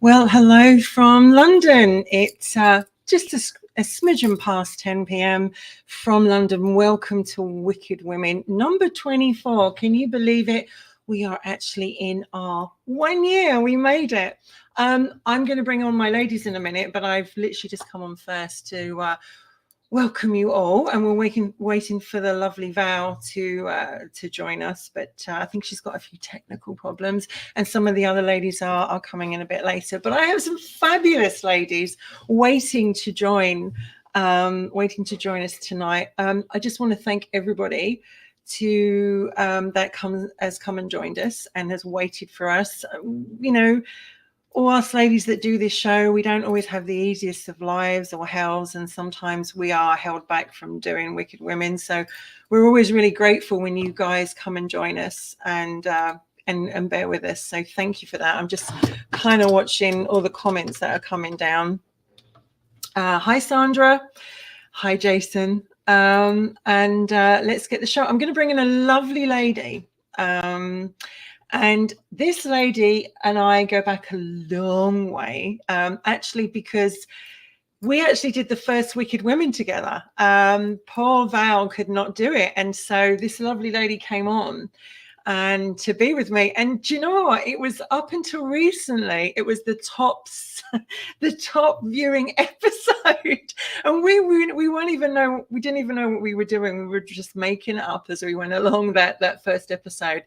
Well, hello from London. It's just a smidgen past 10 p.m. from London. Welcome to Wicked Women, number 24. Can you believe it? We are actually in our 1 year. We made it. I'm going to bring on my ladies in a minute, but I've literally just come on first to welcome you all, and we're waiting for the lovely Val to join us, but I think she's got a few technical problems, and some of the other ladies are coming in a bit later. But I have some fabulous ladies waiting to join us tonight. I just want to thank everybody that has come and joined us and has waited for us. All us ladies that do this show, we don't always have the easiest of lives or hells, and sometimes we are held back from doing Wicked Women. So we're always really grateful when you guys come and join us and bear with us. So thank you for that. I'm just kind of watching all the comments that are coming down. Hi, Sandra. Hi, Jason. And let's get the show. I'm going to bring in a lovely lady. And this lady and I go back a long way, actually, because we actually did the first Wicked Women together. Poor Val could not do it. And so this lovely lady came on and to be with me. And do you know what? It was up until recently, it was the top viewing episode. And we didn't even know what we were doing. We were just making it up as we went along that first episode.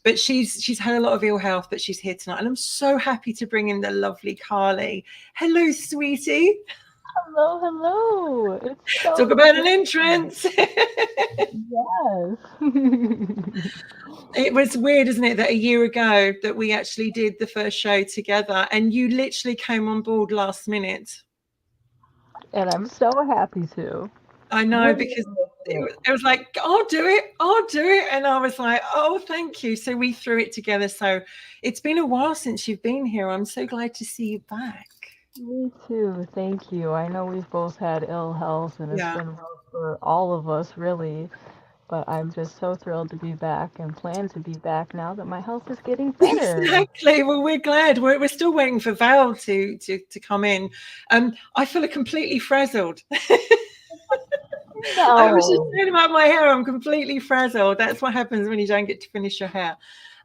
But she's had a lot of ill health, but she's here tonight. And I'm so happy to bring in the lovely Carly. Hello, sweetie. Hello. It's so Talk about an entrance. Yes. It was weird, isn't it, that a year ago that we actually did the first show together and you literally came on board last minute. And I'm so happy to. I know, because it was like, I'll do it. And I was like, oh, thank you. So we threw it together. So it's been a while since you've been here. I'm so glad to see you back. Me too. Thank you. I know we've both had ill health and it's been rough for all of us, really. But I'm just so thrilled to be back and plan to be back now that my health is getting better. Exactly. Well, we're glad. We're still waiting for Val to come in. I feel completely frazzled. No. I was just saying about my hair. I'm completely frazzled. That's what happens when you don't get to finish your hair.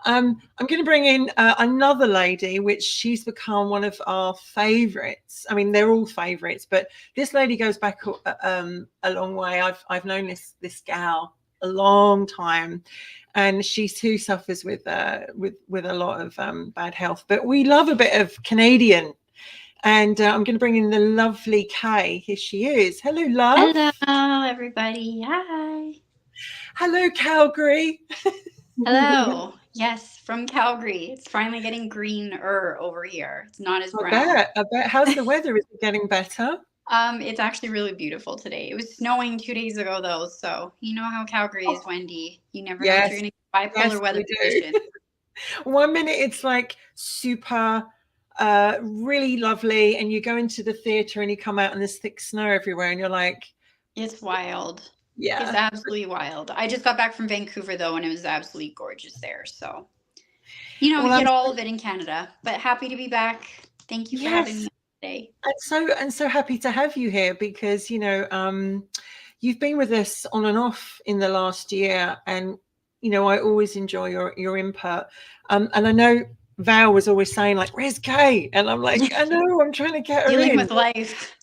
I'm going to bring in another lady, which she's become one of our favorites. I mean, they're all favorites, but this lady goes back a long way. I've known this gal a long time, and she too suffers with a lot of bad health. But we love a bit of Canadian. And I'm going to bring in the lovely Kay. Here she is. Hello, love. Hello, everybody. Hi. Hello, Calgary. Hello. Yes, from Calgary. It's finally getting greener over here. It's not as brown. I bet. How's the weather? Is it getting better? It's actually really beautiful today. It was snowing 2 days ago, though. So you know how Calgary is, Wendy. You never know if you're going to get bipolar weather conditions. 1 minute it's like super really lovely, and you go into the theater and you come out and there's thick snow everywhere and you're like, it's wild. Yeah, it's absolutely wild. I just got back from Vancouver though, and it was absolutely gorgeous there. So we get all of it in Canada, but happy to be back. Thank you for having me today. And so happy to have you here, because you've been with us on and off in the last year, and I always enjoy your input, and I know Val was always saying, like, where's Kay? And I'm like, I know, I'm trying to get her dealing in. with life.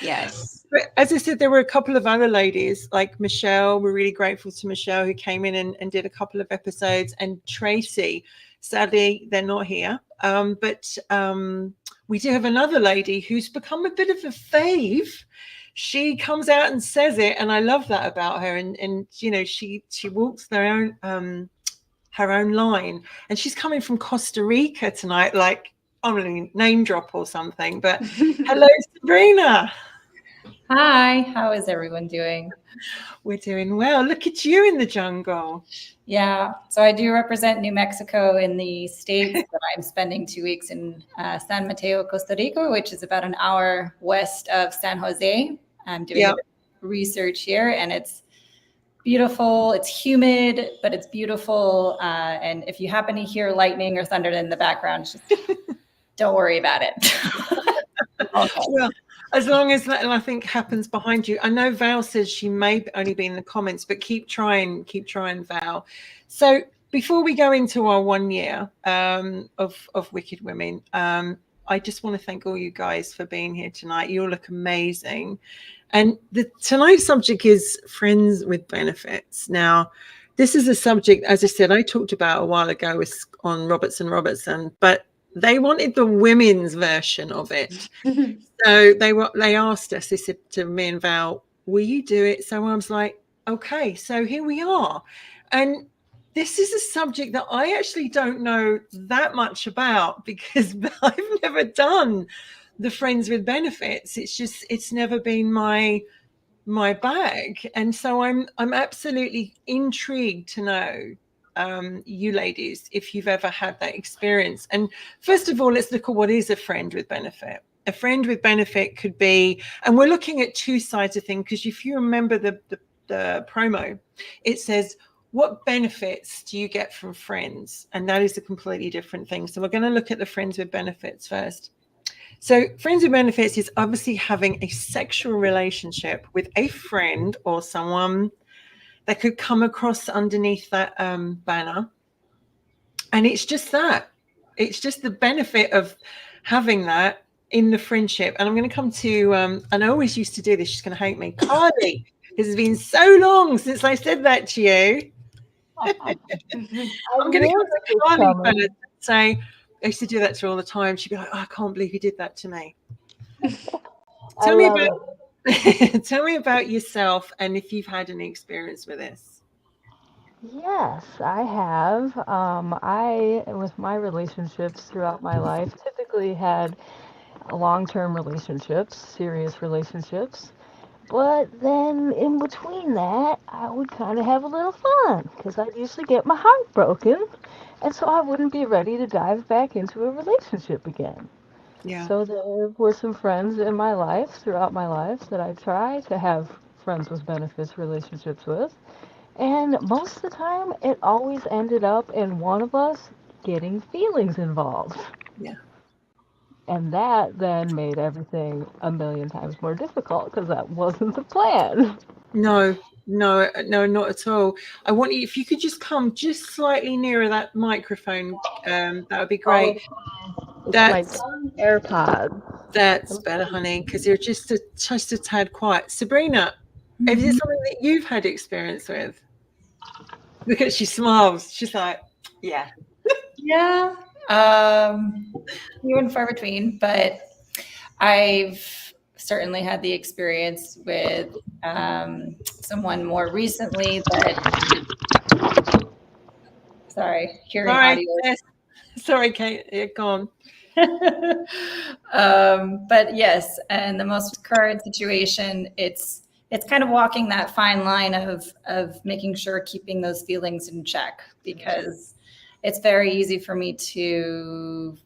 Yes. But as I said, there were a couple of other ladies, like Michelle. We're really grateful to Michelle, who came in and did a couple of episodes, and Tracy. Sadly, they're not here. But we do have another lady who's become a bit of a fave. She comes out and says it, and I love that about her. And she walks her own line, and she's coming from Costa Rica tonight. Like, I'm going to name drop or something, but hello, Sabrina. Hi, how is everyone doing? We're doing well. Look at you in the jungle. Yeah, so I do represent New Mexico in the States, but I'm spending 2 weeks in San Mateo, Costa Rica, which is about an hour west of San Jose. I'm doing research here, and it's beautiful. It's humid, but it's beautiful. And if you happen to hear lightning or thunder in the background, just don't worry about it. Okay. Well, as long as that, I think, happens behind you. I know Val says she may only be in the comments, but keep trying, Val. So before we go into our 1 year of Wicked Women, I just want to thank all you guys for being here tonight. You all look amazing. And tonight's subject is friends with benefits. Now, this is a subject, as I said, I talked about a while ago on Robertson, but they wanted the women's version of it. So they asked us, they said to me and Val, will you do it? So I was like, okay, so here we are. And this is a subject that I actually don't know that much about, because I've never done the friends with benefits. It's never been my bag. And so I'm absolutely intrigued to know, you ladies, if you've ever had that experience. And first of all, let's look at what is a friend with benefit. A friend with benefit could be, and we're looking at two sides of things, because if you remember the promo, it says, what benefits do you get from friends? And that is a completely different thing. So we're going to look at the friends with benefits first. So friends with benefits is obviously having a sexual relationship with a friend or someone that could come across underneath that banner. And it's just that. It's just the benefit of having that in the friendship. And I'm going to come to, and I always used to do this, she's going to hate me, Carly. This has been so long since I said that to you. I'm going to come to Carly first and say, I used to do that to her all the time. She'd be like, oh, I can't believe you did that to me. Tell me about yourself, and if you've had any experience with this. Yes, I have. With my relationships throughout my life, typically had long-term relationships, serious relationships. But then in between that, I would kind of have a little fun, because I'd usually get my heart broken, and so I wouldn't be ready to dive back into a relationship again. Yeah. So there were some friends in my life, throughout my life, that I try to have friends with benefits relationships with. And most of the time, it always ended up in one of us getting feelings involved. Yeah. And that then made everything a million times more difficult, because that wasn't the plan. No, not at all. I want you, if you could just come just slightly nearer that microphone, that would be great. That's AirPods. That's better, honey, because you're just a tad quiet. Sabrina, is it something that you've had experience with? Look at, she smiles. She's like, yeah. Yeah. Few and far between, but I've certainly had the experience with someone more recently that, sorry, hearing audio. Yes. Sorry, Kate, you're gone. But yes, and the most current situation, it's kind of walking that fine line of making sure keeping those feelings in check, because it's very easy for me to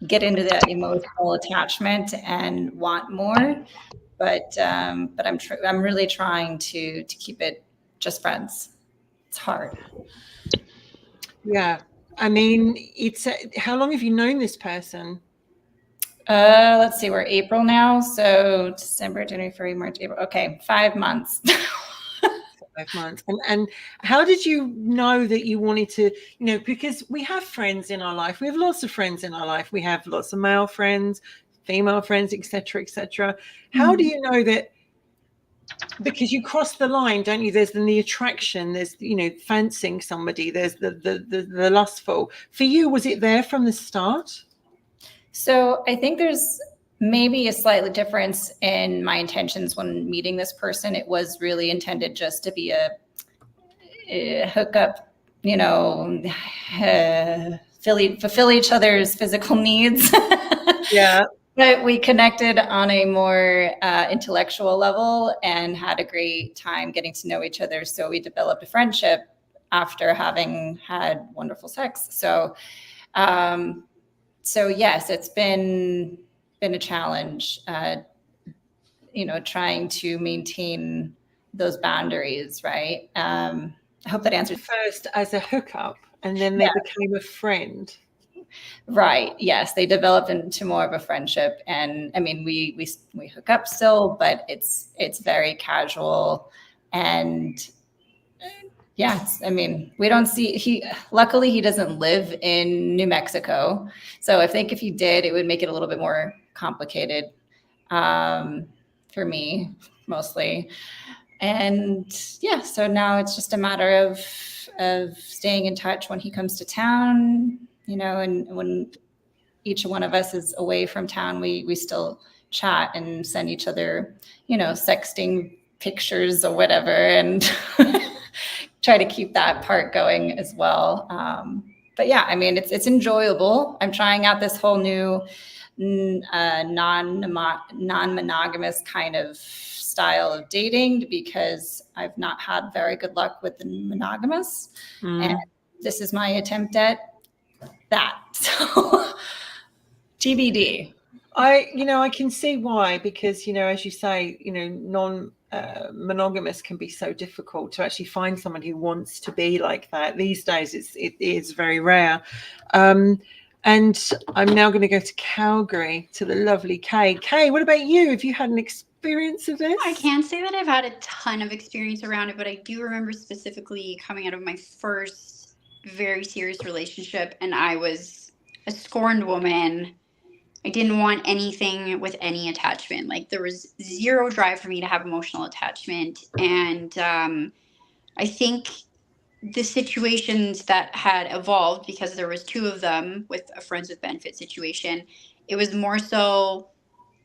get into that emotional attachment and want more, but I'm really trying to keep it just friends. It's hard. Yeah, I mean, it's how long have you known this person? Let's see, we're April now, so December, January, February, March, April. Okay, 5 months. 5 months. And how did you know that you wanted to, because we have friends in our life. We have lots of friends in our life. We have lots of male friends, female friends, etc., etc. How do you know that? Because you cross the line, don't you? There's the attraction, there's, fancying somebody, there's the lustful. For you, was it there from the start? So I think there's maybe a slight difference in my intentions when meeting this person. It was really intended just to be a hookup, fulfill each other's physical needs. Yeah. But we connected on a more intellectual level and had a great time getting to know each other. So we developed a friendship after having had wonderful sex. So yes, it's been a challenge, trying to maintain those boundaries, right? I hope that answers. First as a hookup, and then they became a friend. Right. Yes, they developed into more of a friendship, and I mean, we hook up still, but it's very casual, and I mean, we don't see luckily he doesn't live in New Mexico, so I think if he did, it would make it a little bit more complicated for me mostly, and so now it's just a matter of staying in touch when he comes to town. And when each one of us is away from town, we still chat and send each other, sexting pictures or whatever, and try to keep that part going as well. But yeah, I mean, it's enjoyable. I'm trying out this whole new non-monogamous kind of style of dating because I've not had very good luck with the monogamous. And this is my attempt at that. So TBD. I can see why, because, as you say, monogamous can be so difficult to actually find someone who wants to be like that. These days, it is very rare. And I'm now going to go to Calgary to the lovely Kay. Kay, what about you? Have you had an experience of this? I can't say that I've had a ton of experience around it, but I do remember specifically coming out of my first very serious relationship, and I was a scorned woman. I didn't want anything with any attachment. Like, there was zero drive for me to have emotional attachment. And I think the situations that had evolved, because there was two of them with a friends with benefit situation, it was more so,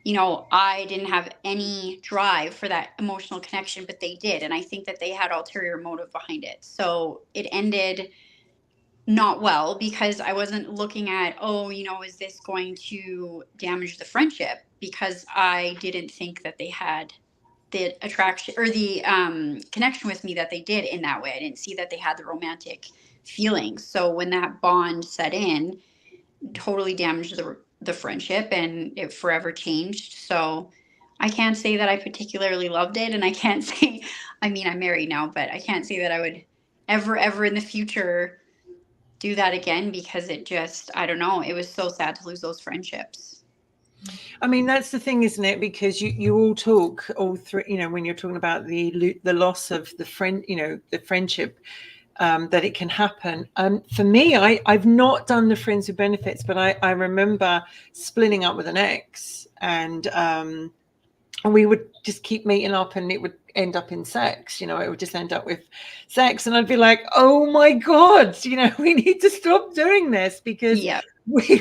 I didn't have any drive for that emotional connection, but they did. And I think that they had ulterior motive behind it. So it ended not well, because I wasn't looking at, is this going to damage the friendship? Because I didn't think that they had the attraction or the connection with me that they did in that way. I didn't see that they had the romantic feelings. So when that bond set in, totally damaged the friendship, and it forever changed. So I can't say that I particularly loved it, and I can't say, I'm married now, but I can't say that I would ever in the future do that again, because it just, I don't know, it was so sad to lose those friendships. I mean, that's the thing, isn't it? Because you all talk all through, when you're talking about the loss of the friend, the friendship, that it can happen. For me, I've not done the friends with benefits, but I remember splitting up with an ex, and we would just keep meeting up, and it would end up in sex. It would just end up with sex, and I'd be like, oh my God, we need to stop doing this, because we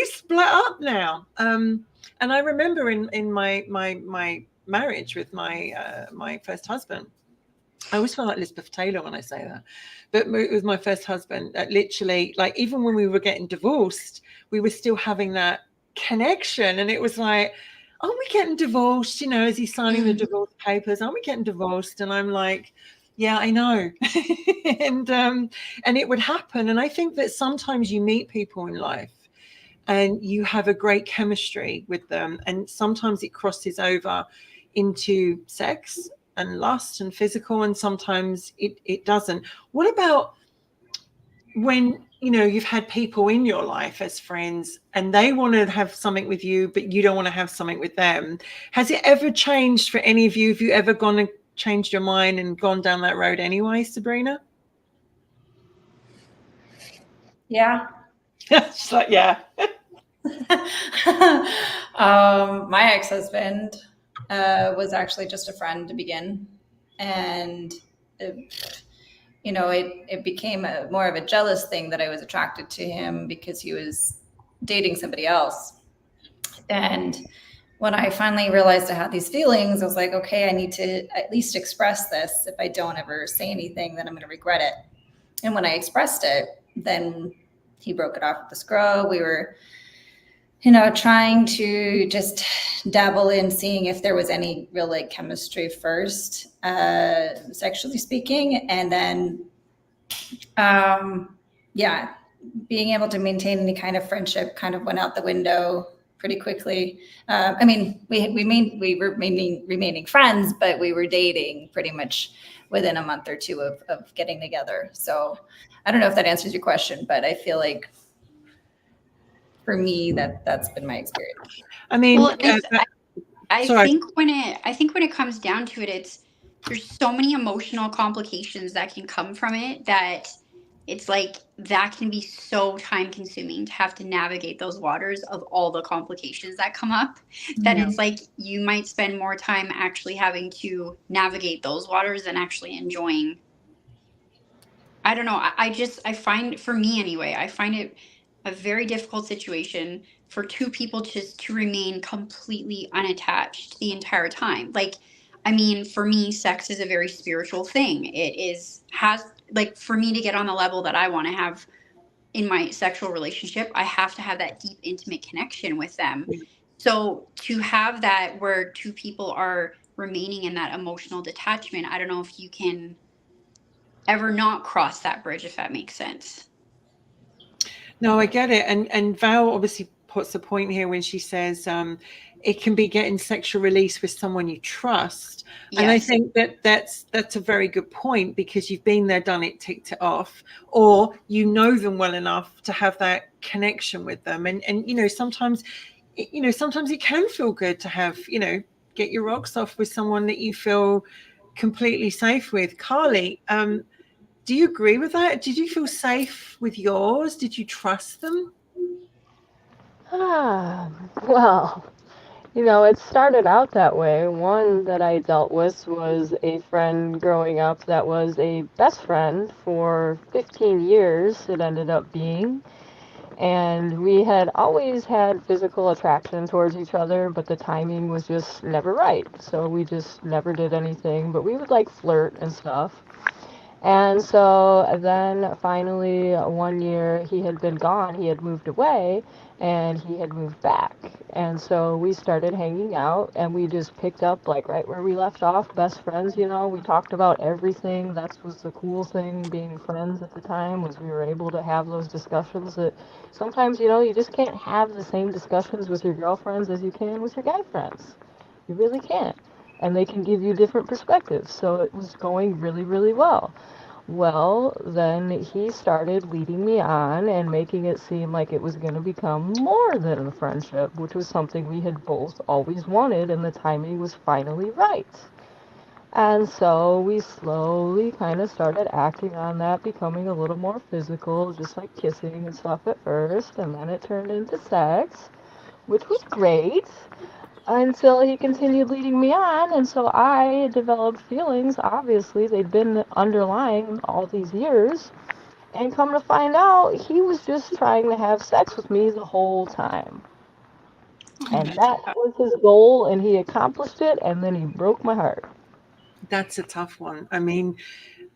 split up now. And I remember in my marriage with my first husband, I always feel like Elizabeth Taylor when I say that, but with my first husband, literally, like, even when we were getting divorced, we were still having that connection, and it was like, aren't we getting divorced? Is he signing the divorce papers? Aren't we getting divorced? And I'm like, yeah, I know. and it would happen. And I think that sometimes you meet people in life and you have a great chemistry with them, and sometimes it crosses over into sex and lust and physical, and sometimes it doesn't. What about when you've had people in your life as friends and they want to have something with you, but you don't want to have something with them? Has it ever changed for any of you? Have you ever gone and changed your mind and gone down that road anyway, Sabrina? Yeah. She's like, yeah. My ex-husband was actually just a friend to begin, and it became more of a jealous thing that I was attracted to him because he was dating somebody else. And when I finally realized I had these feelings, I was like, okay, I need to at least express this. If I don't ever say anything, then I'm going to regret it. And when I expressed it, then he broke it off with this girl. We were, trying to just dabble in seeing if there was any real chemistry first, sexually speaking. And then, being able to maintain any kind of friendship kind of went out the window pretty quickly. I mean, we were remaining friends, but we were dating pretty much within a month or two of getting together. So I don't know if that answers your question, but I feel like for me that's been my experience. I mean, well, I think when it comes down to it, there's so many emotional complications that can come from it that it's like that can be so time consuming to have to navigate those waters of all the complications that come up that it's like you might spend more time actually having to navigate those waters than actually enjoying. I don't know. I find, for me anyway, I find it a very difficult situation for two people just to remain completely unattached the entire time. Like, I mean, for me, sex is a very spiritual thing. Like, for me to get on the level that I want to have in my sexual relationship, I have to have that deep, intimate connection with them. So to have that where two people are remaining in that emotional detachment, I don't know if you can ever not cross that bridge, if that makes sense. No, I get it. And Val obviously puts the point here when she says it can be getting sexual release with someone you trust. Yes. And I think that's a very good point, because you've been there, done it, ticked it off, or you know them well enough to have that connection with them. And sometimes it can feel good to have, get your rocks off with someone that you feel completely safe with. Carly, do you agree with that? Did you feel safe with yours? Did you trust them? Well, it started out that way. One that I dealt with was a friend growing up that was a best friend for 15 years, it ended up being. And we had always had physical attraction towards each other, but the timing was just never right. So we just never did anything, but we would like flirt and stuff. And so then finally one year he had been gone, he had moved away, and he had moved back. And so we started hanging out, and we just picked up like right where we left off, best friends, we talked about everything. That was the cool thing being friends at the time, was we were able to have those discussions that sometimes, you just can't have the same discussions with your girlfriends as you can with your guy friends. You really can't. And they can give you different perspectives. So it was going really, really well. Well, then he started leading me on and making it seem like it was going to become more than a friendship, which was something we had both always wanted, and the timing was finally right. And so we slowly kind of started acting on that, becoming a little more physical, just like kissing and stuff at first, and then it turned into sex, which was great. Until he continued leading me on, and so I developed feelings. Obviously, they'd been underlying all these years, and come to find out, he was just trying to have sex with me the whole time. And that was his goal, and he accomplished it, and then he broke my heart. That's a tough one. I mean,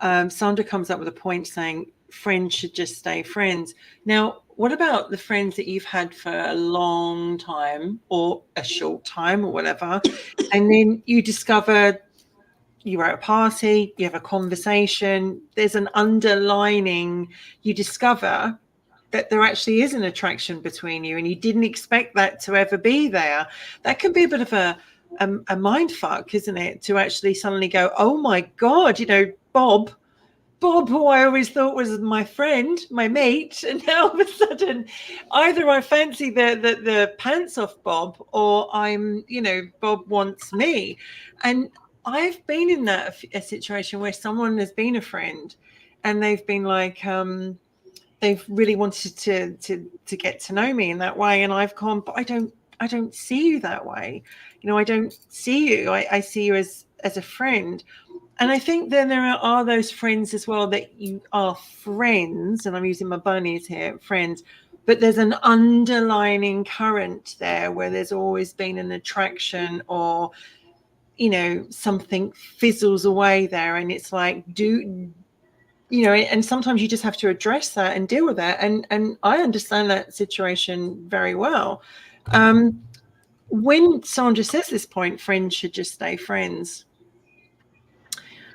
Sandra comes up with a point saying friends should just stay friends. Now, what about the friends that you've had for a long time or a short time or whatever, and then you discover you're at a party, you have a conversation, there's an underlining, you discover that there actually is an attraction between you and you didn't expect that to ever be there. That can be a bit of a mind fuck, isn't it? To actually suddenly go, oh my God, Bob, who I always thought was my friend, my mate, and now all of a sudden, either I fancy the pants off Bob, or I'm, Bob wants me. And I've been in a situation where someone has been a friend, and they've been like, they've really wanted to get to know me in that way, and I've gone, but I don't see you that way. I don't see you. I see you as a friend. And I think then there are those friends as well that you are friends, and I'm using my bunnies here, friends, but there's an underlining current there where there's always been an attraction, or, something fizzles away there. And it's like, and sometimes you just have to address that and deal with that. And I understand that situation very well. When Sandra says this point, friends should just stay friends,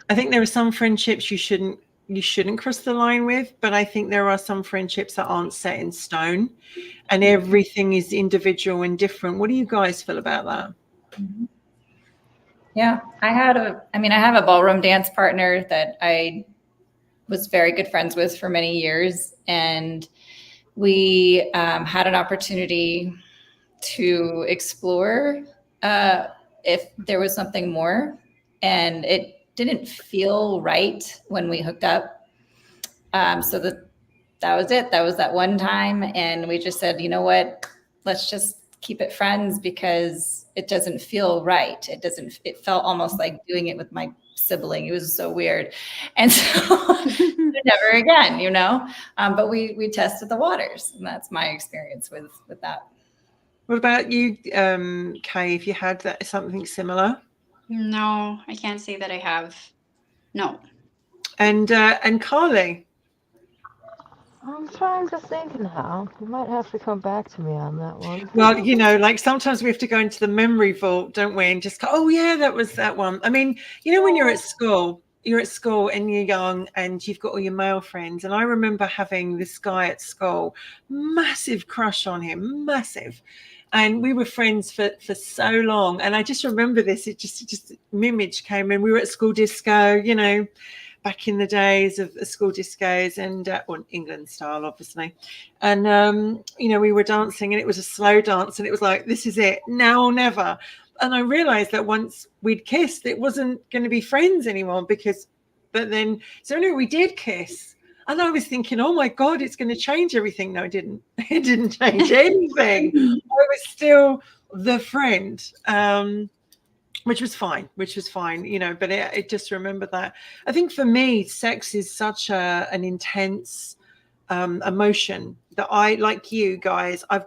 I think there are some friendships you shouldn't you shouldn't cross the line with, but I think there are some friendships that aren't set in stone, and everything is individual and different. What do you guys feel about that? Yeah, I have a ballroom dance partner that I was very good friends with for many years, and we had an opportunity to explore if there was something more, and it didn't feel right when we hooked up. So that was it. That was that one time, and we just said, you know what? Let's just keep it friends because it doesn't feel right. It felt almost like doing it with my sibling. It was so weird. And so never again, but we tested the waters, and that's my experience with that. What about you, Kay, if you had that something similar? No, I can't say that I have. No. And Carly? I'm trying to think now. You might have to come back to me on that one. Well, like sometimes we have to go into the memory vault, don't we? And just go, oh yeah, that was that one. I mean, when you're at school and you're young and you've got all your male friends. And I remember having this guy at school, massive crush on him, massive. And we were friends for so long. And I just remember this, it just image came in. We were at school disco, back in the days of the school discos, and England style, obviously. And, we were dancing, and it was a slow dance, and it was like, this is it, now or never. And I realized that once we'd kissed, it wasn't going to be friends anymore so anyway, we did kiss. And I was thinking, oh my God, it's going to change everything. No, it didn't. It didn't change anything. I was still the friend. Which was fine, but it just remember that. I think for me, sex is such an intense emotion that I, like you guys, I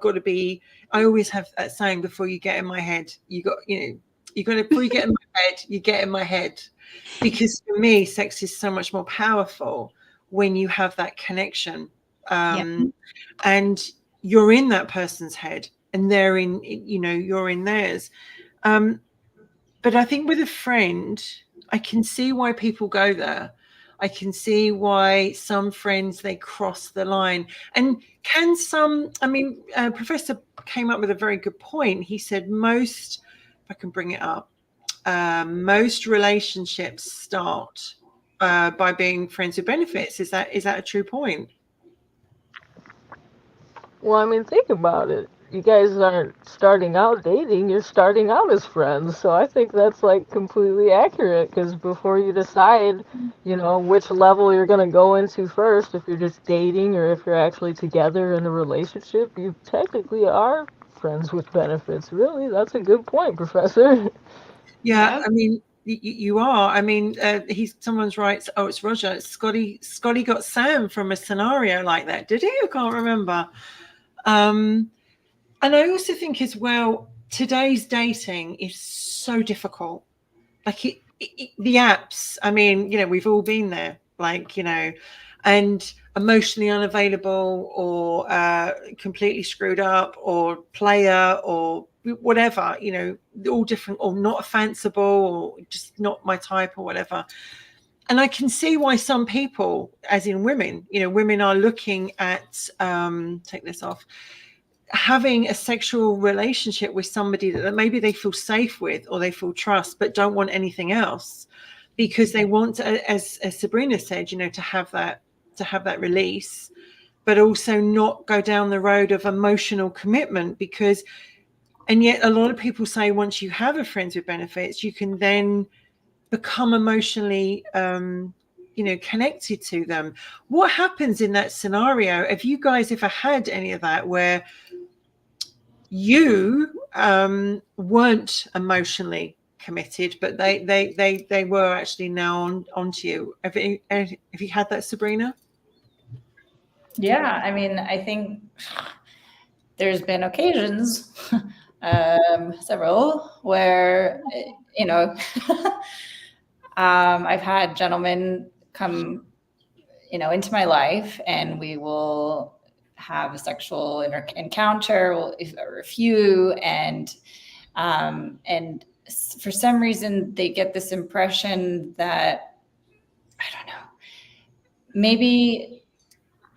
always have that saying, before you get in my head, before you get in my head, you get in my head. Because for me, sex is so much more powerful when you have that connection. And you're in that person's head, and they're in, you're in theirs. But I think with a friend, I can see why people go there. I can see why some friends, they cross the line. And Professor came up with a very good point. He said if I can bring it up, most relationships start by being friends with benefits. Is that a true point? Well, think about it. You guys aren't starting out dating, you're starting out as friends. So I think that's completely accurate, because before you decide, which level you're going to go into first, if you're just dating or if you're actually together in a relationship, you technically are friends with benefits. Really, that's a good point, Professor. Yeah, you are. Someone's right. Oh, it's Roger. Scotty got Sam from a scenario like that. Did he? I can't remember. And I also think as well, today's dating is so difficult. The apps, we've all been there, and emotionally unavailable, or completely screwed up, or player, or whatever, all different, or not fanciful, or just not my type, or whatever. And I can see why some people, as in women, women are looking at, take this off, having a sexual relationship with somebody that maybe they feel safe with, or they feel trust, but don't want anything else, because they want to, as Sabrina said, to have that release, but also not go down the road of emotional commitment. And yet a lot of people say once you have a friends with benefits, you can then become emotionally connected to them. What happens in that scenario? Have you guys ever had any of that, where you weren't emotionally committed, but they were actually now onto you? Have you had that, Sabrina? Yeah, I think there's been occasions, several, where I've had gentlemen come into my life, and we will have a sexual encounter, or a few, and for some reason they get this impression that, I don't know, maybe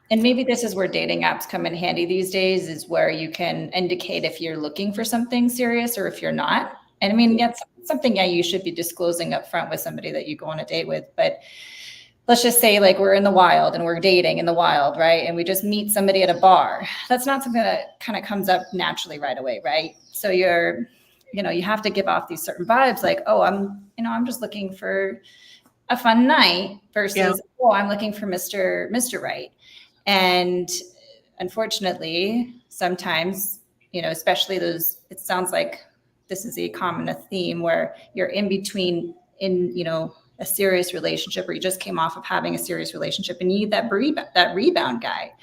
this is where dating apps come in handy these days, is where you can indicate if you're looking for something serious or if you're not. And I mean, that's something, you should be disclosing up front with somebody that you go on a date with. But let's just say like we're in the wild and we're dating in the wild, right? And we just meet somebody at a bar. That's not something that kind of comes up naturally right away, right? So you have to give off these certain vibes like, oh, I'm just looking for a fun night versus, oh, I'm looking for Mr. Right. And unfortunately, sometimes, especially it sounds like this is a common theme where you're in between a serious relationship, or you just came off of having a serious relationship and you need that rebound guy.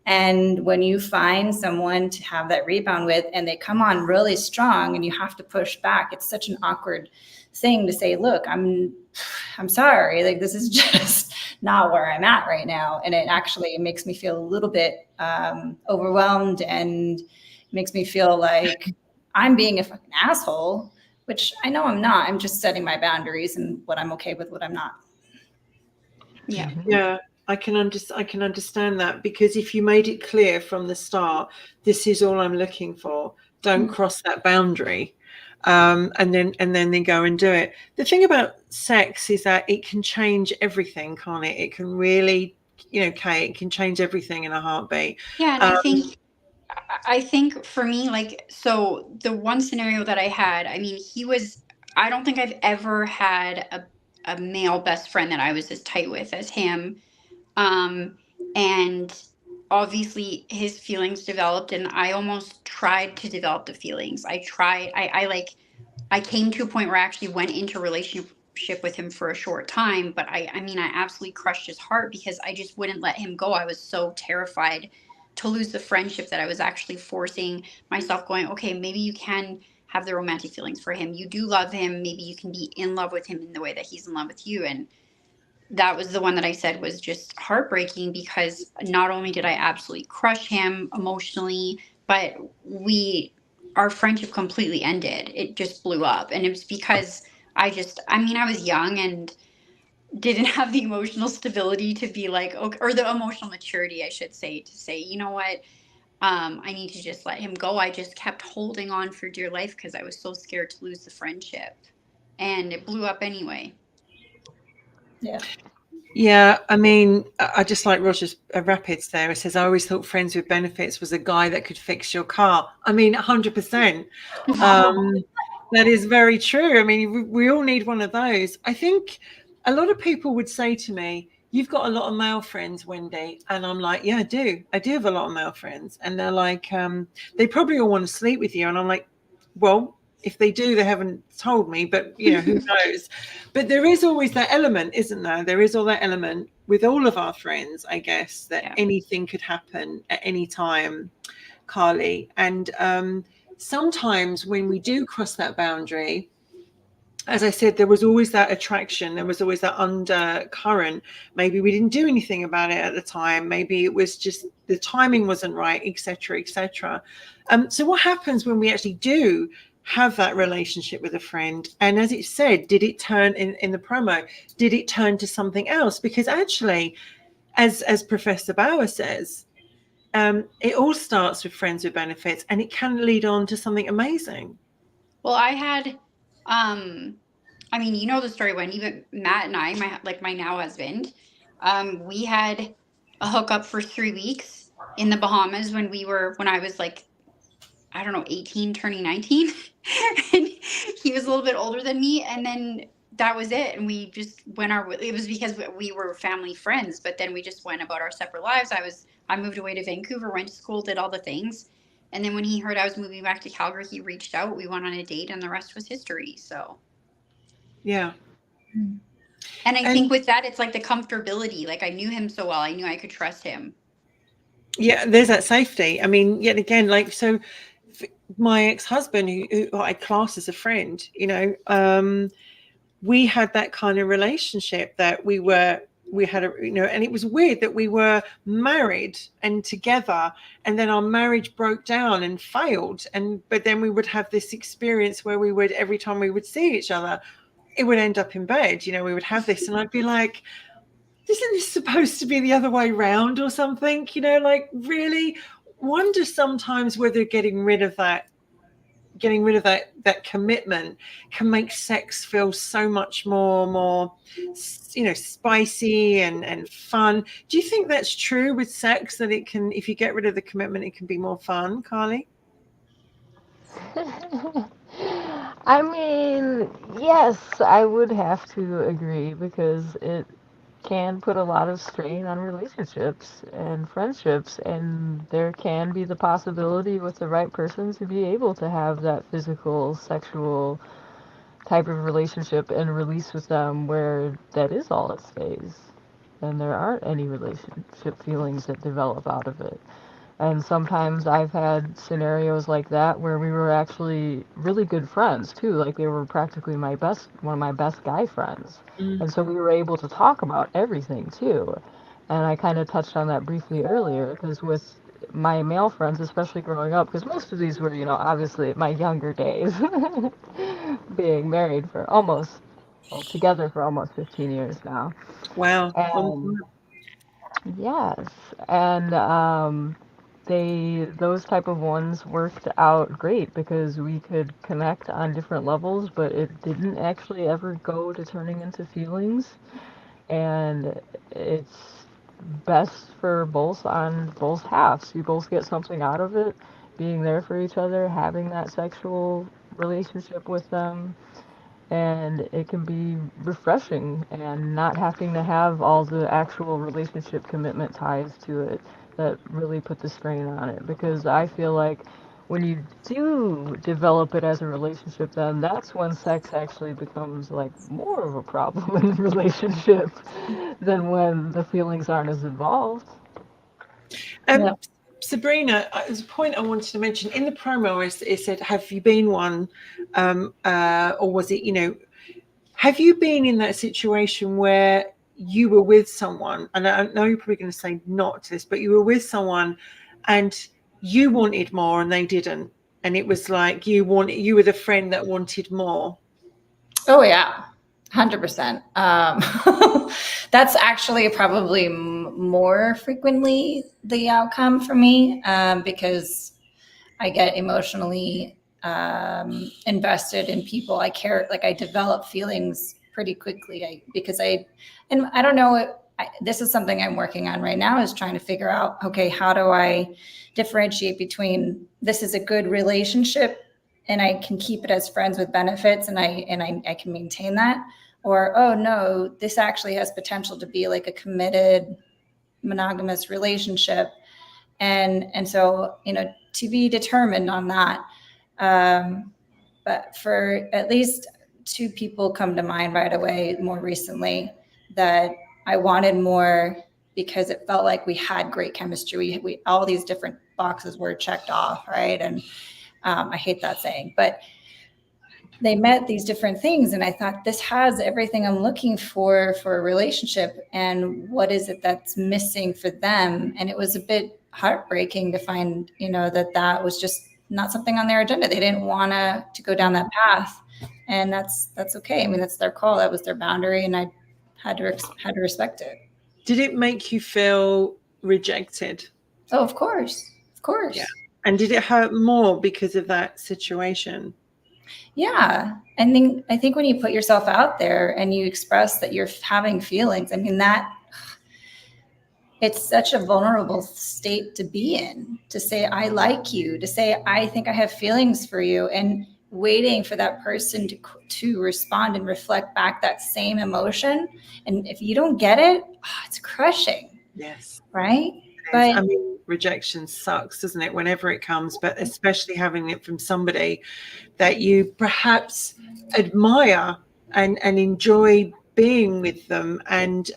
And when you find someone to have that rebound with and they come on really strong and you have to push back, it's such an awkward thing to say, look, I'm sorry, like this is just not where I'm at right now. And it actually makes me feel a little bit overwhelmed, and makes me feel like I'm being a fucking asshole, which I know I'm not. I'm just setting my boundaries and what I'm okay with, what I'm not. Yeah. Yeah. I can understand that, because if you made it clear from the start, this is all I'm looking for, don't cross that boundary, and then they go and do it. The thing about sex is that it can change everything, can't it? It can really, Kate, it can change everything in a heartbeat. Yeah, and I think for me, like, so the one scenario that I had, I mean, I don't think I've ever had a male best friend that I was as tight with as him. And obviously his feelings developed, and I almost tried to develop the feelings. I came to a point where I actually went into a relationship with him for a short time, but I mean, I absolutely crushed his heart because I just wouldn't let him go. I was so terrified to lose the friendship that I was actually forcing myself, going, okay, maybe you can have the romantic feelings for him. You do love him. Maybe you can be in love with him in the way that he's in love with you. And that was the one that I said was just heartbreaking, because not only did I absolutely crush him emotionally, but our friendship completely ended. It just blew up. And it was because I was young and didn't have the emotional stability to be like, okay, or the emotional maturity, I should say, to say, you know what, I need to just let him go. I just kept holding on for dear life because I was so scared to lose the friendship. And it blew up anyway. Yeah. Yeah, I mean, I just like Roger's rapids there. It says, I always thought friends with benefits was a guy that could fix your car. I mean, 100%. That is very true. I mean, we all need one of those. I think a lot of people would say to me, you've got a lot of male friends, Wendy. And I'm like, yeah, I do. I do have a lot of male friends. And they're like, they probably all want to sleep with you. And I'm like, well, if they do, they haven't told me, but who knows? But there is always that element, isn't there? There is all that element with all of our friends, I guess, that anything could happen at any time, Carly. And sometimes when we do cross that boundary, as I said, there was always that attraction. There was always that undercurrent. Maybe we didn't do anything about it at the time. Maybe it was just the timing wasn't right, etc., etc. So what happens when we actually do have that relationship with a friend? And as it said, did it turn in the promo? Did it turn to something else? Because actually, as Professor Bauer says, it all starts with friends with benefits, and it can lead on to something amazing. Well, I had, I mean, you know the story when even Matt and I, my now husband, we had a hookup for 3 weeks in the Bahamas when I was like, I don't know, 18, turning 19. And he was a little bit older than me. And then that was it. And we just it was because we were family friends, but then we just went about our separate lives. I moved away to Vancouver, went to school, did all the things. And then when he heard I was moving back to Calgary, he reached out, we went on a date, and the rest was history. So. Yeah. And I think with that, it's like the comfortability. Like I knew him so well. I knew I could trust him. Yeah, there's that safety. I mean, yet again, like, so my ex-husband, who I class as a friend, we had that kind of relationship that we had and it was weird that we were married and together, and then our marriage broke down and failed. But then we would have this experience where we would, every time we would see each other, it would end up in bed, we would have this. And I'd be like, isn't this supposed to be the other way round or something? You know, like really wonder sometimes whether getting rid of that commitment can make sex feel so much more spicy and fun. Do you think that's true with sex, that it can, if you get rid of the commitment, it can be more fun, Carly? I mean, yes, I would have to agree because it can put a lot of strain on relationships and friendships, and there can be the possibility with the right person to be able to have that physical, sexual type of relationship and release with them where that is all it stays, and there aren't any relationship feelings that develop out of it. And sometimes I've had scenarios like that where we were actually really good friends too. Like they were practically one of my best guy friends. And so we were able to talk about everything too. And I kind of touched on that briefly earlier because with my male friends, especially growing up, because most of these were, obviously my younger days, being married for together for almost 15 years now. Wow. And yes, and those type of ones worked out great because we could connect on different levels, but it didn't actually ever go to turning into feelings. And it's best for both halves. You both get something out of it, being there for each other, having that sexual relationship with them, and it can be refreshing and not having to have all the actual relationship commitment ties to it that really put the strain on it. Because I feel like when you do develop it as a relationship, then that's when sex actually becomes like more of a problem in the relationship than when the feelings aren't as involved. Yeah. Sabrina, there's a point I wanted to mention. In the promo, it said, have you been one? Or was it, have you been in that situation where you were with someone, and I know you're probably going to say not to this, but you were with someone and you wanted more and they didn't. And it was like you were the friend that wanted more. Oh yeah, 100%. That's actually probably more frequently the outcome for me because I get emotionally invested in people. I care, like I develop feelings pretty quickly and I don't know. This is something I'm working on right now, is trying to figure out, okay, how do I differentiate between this is a good relationship and I can keep it as friends with benefits and I can maintain that, or oh no, this actually has potential to be like a committed monogamous relationship, and so to be determined on that. But for at least two people come to mind right away more recently that I wanted more because it felt like we had great chemistry. We all these different boxes were checked off, right? And I hate that saying, but they met these different things. And I thought, this has everything I'm looking for a relationship. And what is it that's missing for them? And it was a bit heartbreaking to find, that was just not something on their agenda. They didn't want to go down that path. And that's okay. I mean, that's their call. That was their boundary. And I had to respect it. Did it make you feel rejected? Oh, of course. Of course. Yeah. And did it hurt more because of that situation? Yeah. I think when you put yourself out there and you express that you're having feelings, I mean, it's such a vulnerable state to be in, to say, I like you, to say, I think I have feelings for you, and waiting for that person to respond and reflect back that same emotion. And if you don't get it, it's crushing. Yes. Right? But I mean, rejection sucks, doesn't it, whenever it comes, but especially having it from somebody that you perhaps admire and enjoy being with them. And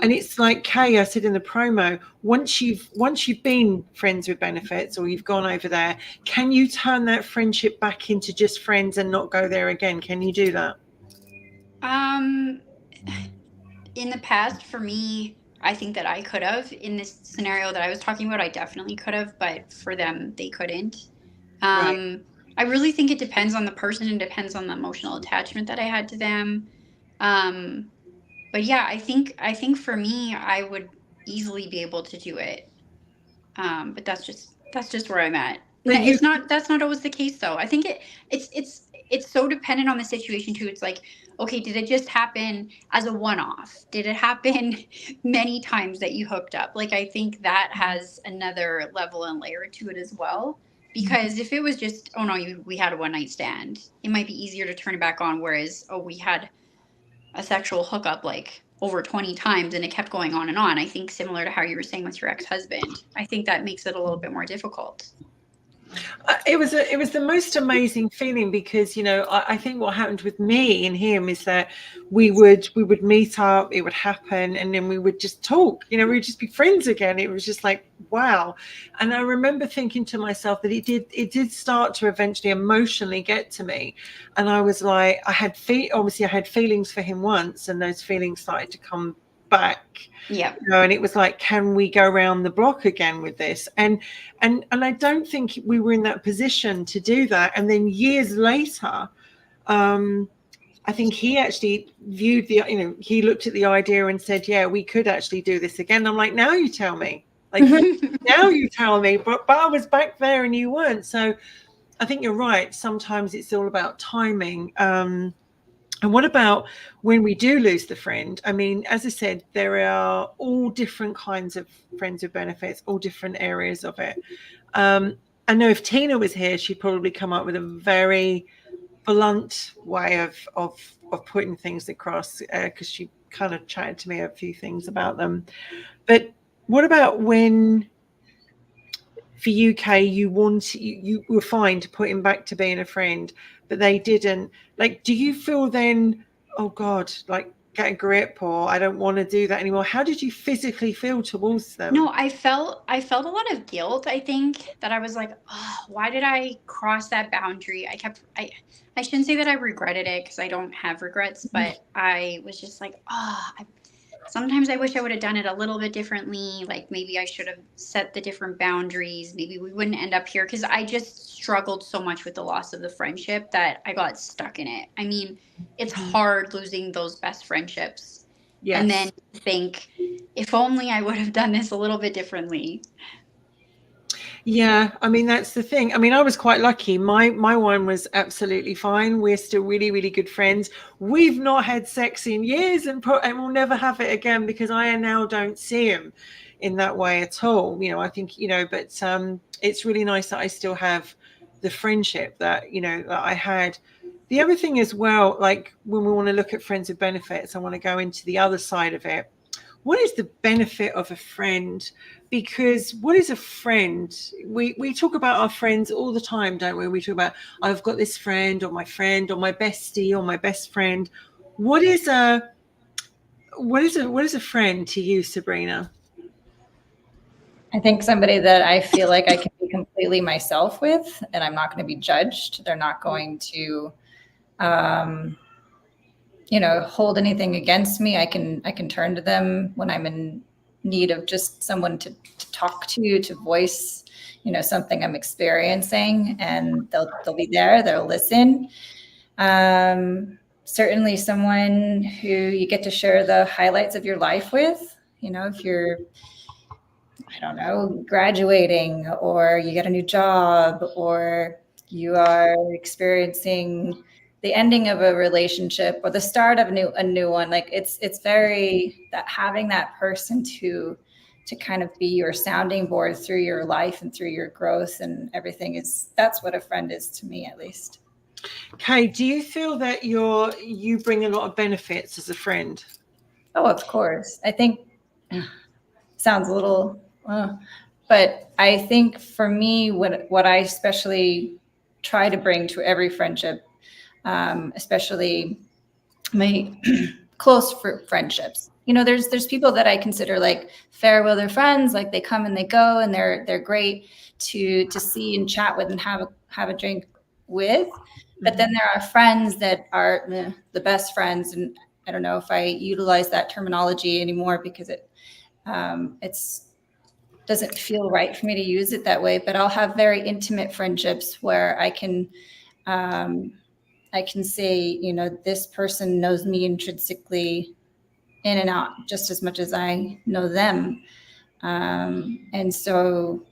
it's like Kay, I said in the promo, once you've been friends with benefits or you've gone over there, can you turn that friendship back into just friends and not go there again? Can you do that? In the past, for me, I think that I could have. In this scenario that I was talking about, I definitely could have, but for them, they couldn't. Right. I really think it depends on the person and depends on the emotional attachment that I had to them. But yeah, I think for me, I would easily be able to do it. But that's just where I'm at. But you, That's not always the case though. I think it's so dependent on the situation too. It's like, okay, did it just happen as a one-off? Did it happen many times that you hooked up? Like, I think that has another level and layer to it as well. Because if it was just, oh no, we had a one night stand, it might be easier to turn it back on. Whereas, oh, we had a sexual hookup like over 20 times and it kept going on and on. I think similar to how you were saying with your ex-husband, I think that makes it a little bit more difficult. it was the most amazing feeling because, you know, I think what happened with me and him is that we would meet up, it would happen, and then we would just talk, you know, we would just be friends again. It was just like, wow. And I remember thinking to myself that it did start to eventually emotionally get to me. And I was like, obviously I had feelings for him once, and those feelings started to come back. Yeah. You know, and it was like, can we go around the block again with this? And I don't think we were in that position to do that. And then years later, I think he actually viewed he looked at the idea and said, yeah, we could actually do this again. I'm like, now you tell me, like, now you tell me, but I was back there and you weren't. So I think you're right. Sometimes it's all about timing. And what about when we do lose the friend? I mean, as I said, there are all different kinds of friends with benefits, all different areas of it. I know if Tina was here, she'd probably come up with a very blunt way of putting things across, because she kind of chatted to me a few things about them. But what about when, for UK, you were fine to put him back to being a friend, but they didn't? Like, do you feel then, oh God, like, get a grip, or I don't want to do that anymore? How did you physically feel towards them? No, I felt a lot of guilt. I think that I was like, oh, why did I cross that boundary? I shouldn't say that I regretted it because I don't have regrets, but I was just like, sometimes I wish I would have done it a little bit differently. Like, maybe I should have set the different boundaries. Maybe we wouldn't end up here, because I just struggled so much with the loss of the friendship that I got stuck in it. I mean, it's hard losing those best friendships. Yes. And then think, if only I would have done this a little bit differently. Yeah, I mean, that's the thing. I mean, I was quite lucky. My one was absolutely fine. We're still really, really good friends. We've not had sex in years, and we'll never have it again, because I now don't see him in that way at all. You know, I think, you know, but it's really nice that I still have the friendship that, you know, that I had. The other thing as well, like, when we want to look at friends with benefits, I want to go into the other side of it. What is the benefit of a friend? Because what is a friend? We talk about our friends all the time, don't we? We talk about, I've got this friend, or my bestie, or my best friend. What is a friend to you, Sabrina? I think somebody that I feel like I can be completely myself with, and I'm not going to be judged. They're not going to hold anything against me. I can turn to them when I'm in need of just someone to talk to voice, something I'm experiencing, and they'll be there, they'll listen. Certainly someone who you get to share the highlights of your life with, if you're, I don't know, graduating, or you get a new job, or you are experiencing the ending of a relationship or the start of a new one. Like, it's very, that having that person to kind of be your sounding board through your life and through your growth and everything, that's what a friend is to me, at least. Kay, do you feel that you bring a lot of benefits as a friend? Oh, of course. I think sounds a little, but I think for me, what I especially try to bring to every friendship, especially my close friendships. There's people that I consider like fair weather friends, like they come and they go, and they're great to see and chat with and have a drink with. But then there are friends that are the best friends, and I don't know if I utilize that terminology anymore because it's doesn't feel right for me to use it that way. But I'll have very intimate friendships where I can say, this person knows me intrinsically in and out just as much as I know them. And so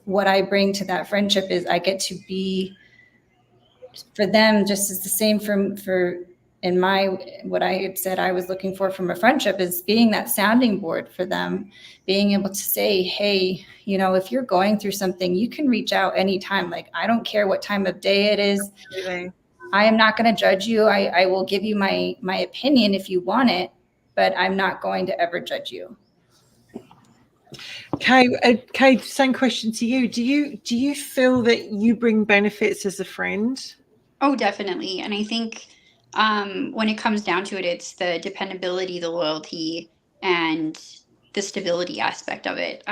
what I bring to that friendship is I get to be for them just as the same for in my what I had said I was looking for from a friendship is being that sounding board for them, being able to say, hey, if you're going through something, you can reach out anytime. Like, I don't care what time of day it is. Absolutely. I am not going to judge you. I will give you my opinion if you want it, but I'm not going to ever judge you. Kay, same question to you. Do you feel that you bring benefits as a friend? Oh, definitely. And I think when it comes down to it, it's the dependability, the loyalty, and the stability aspect of it.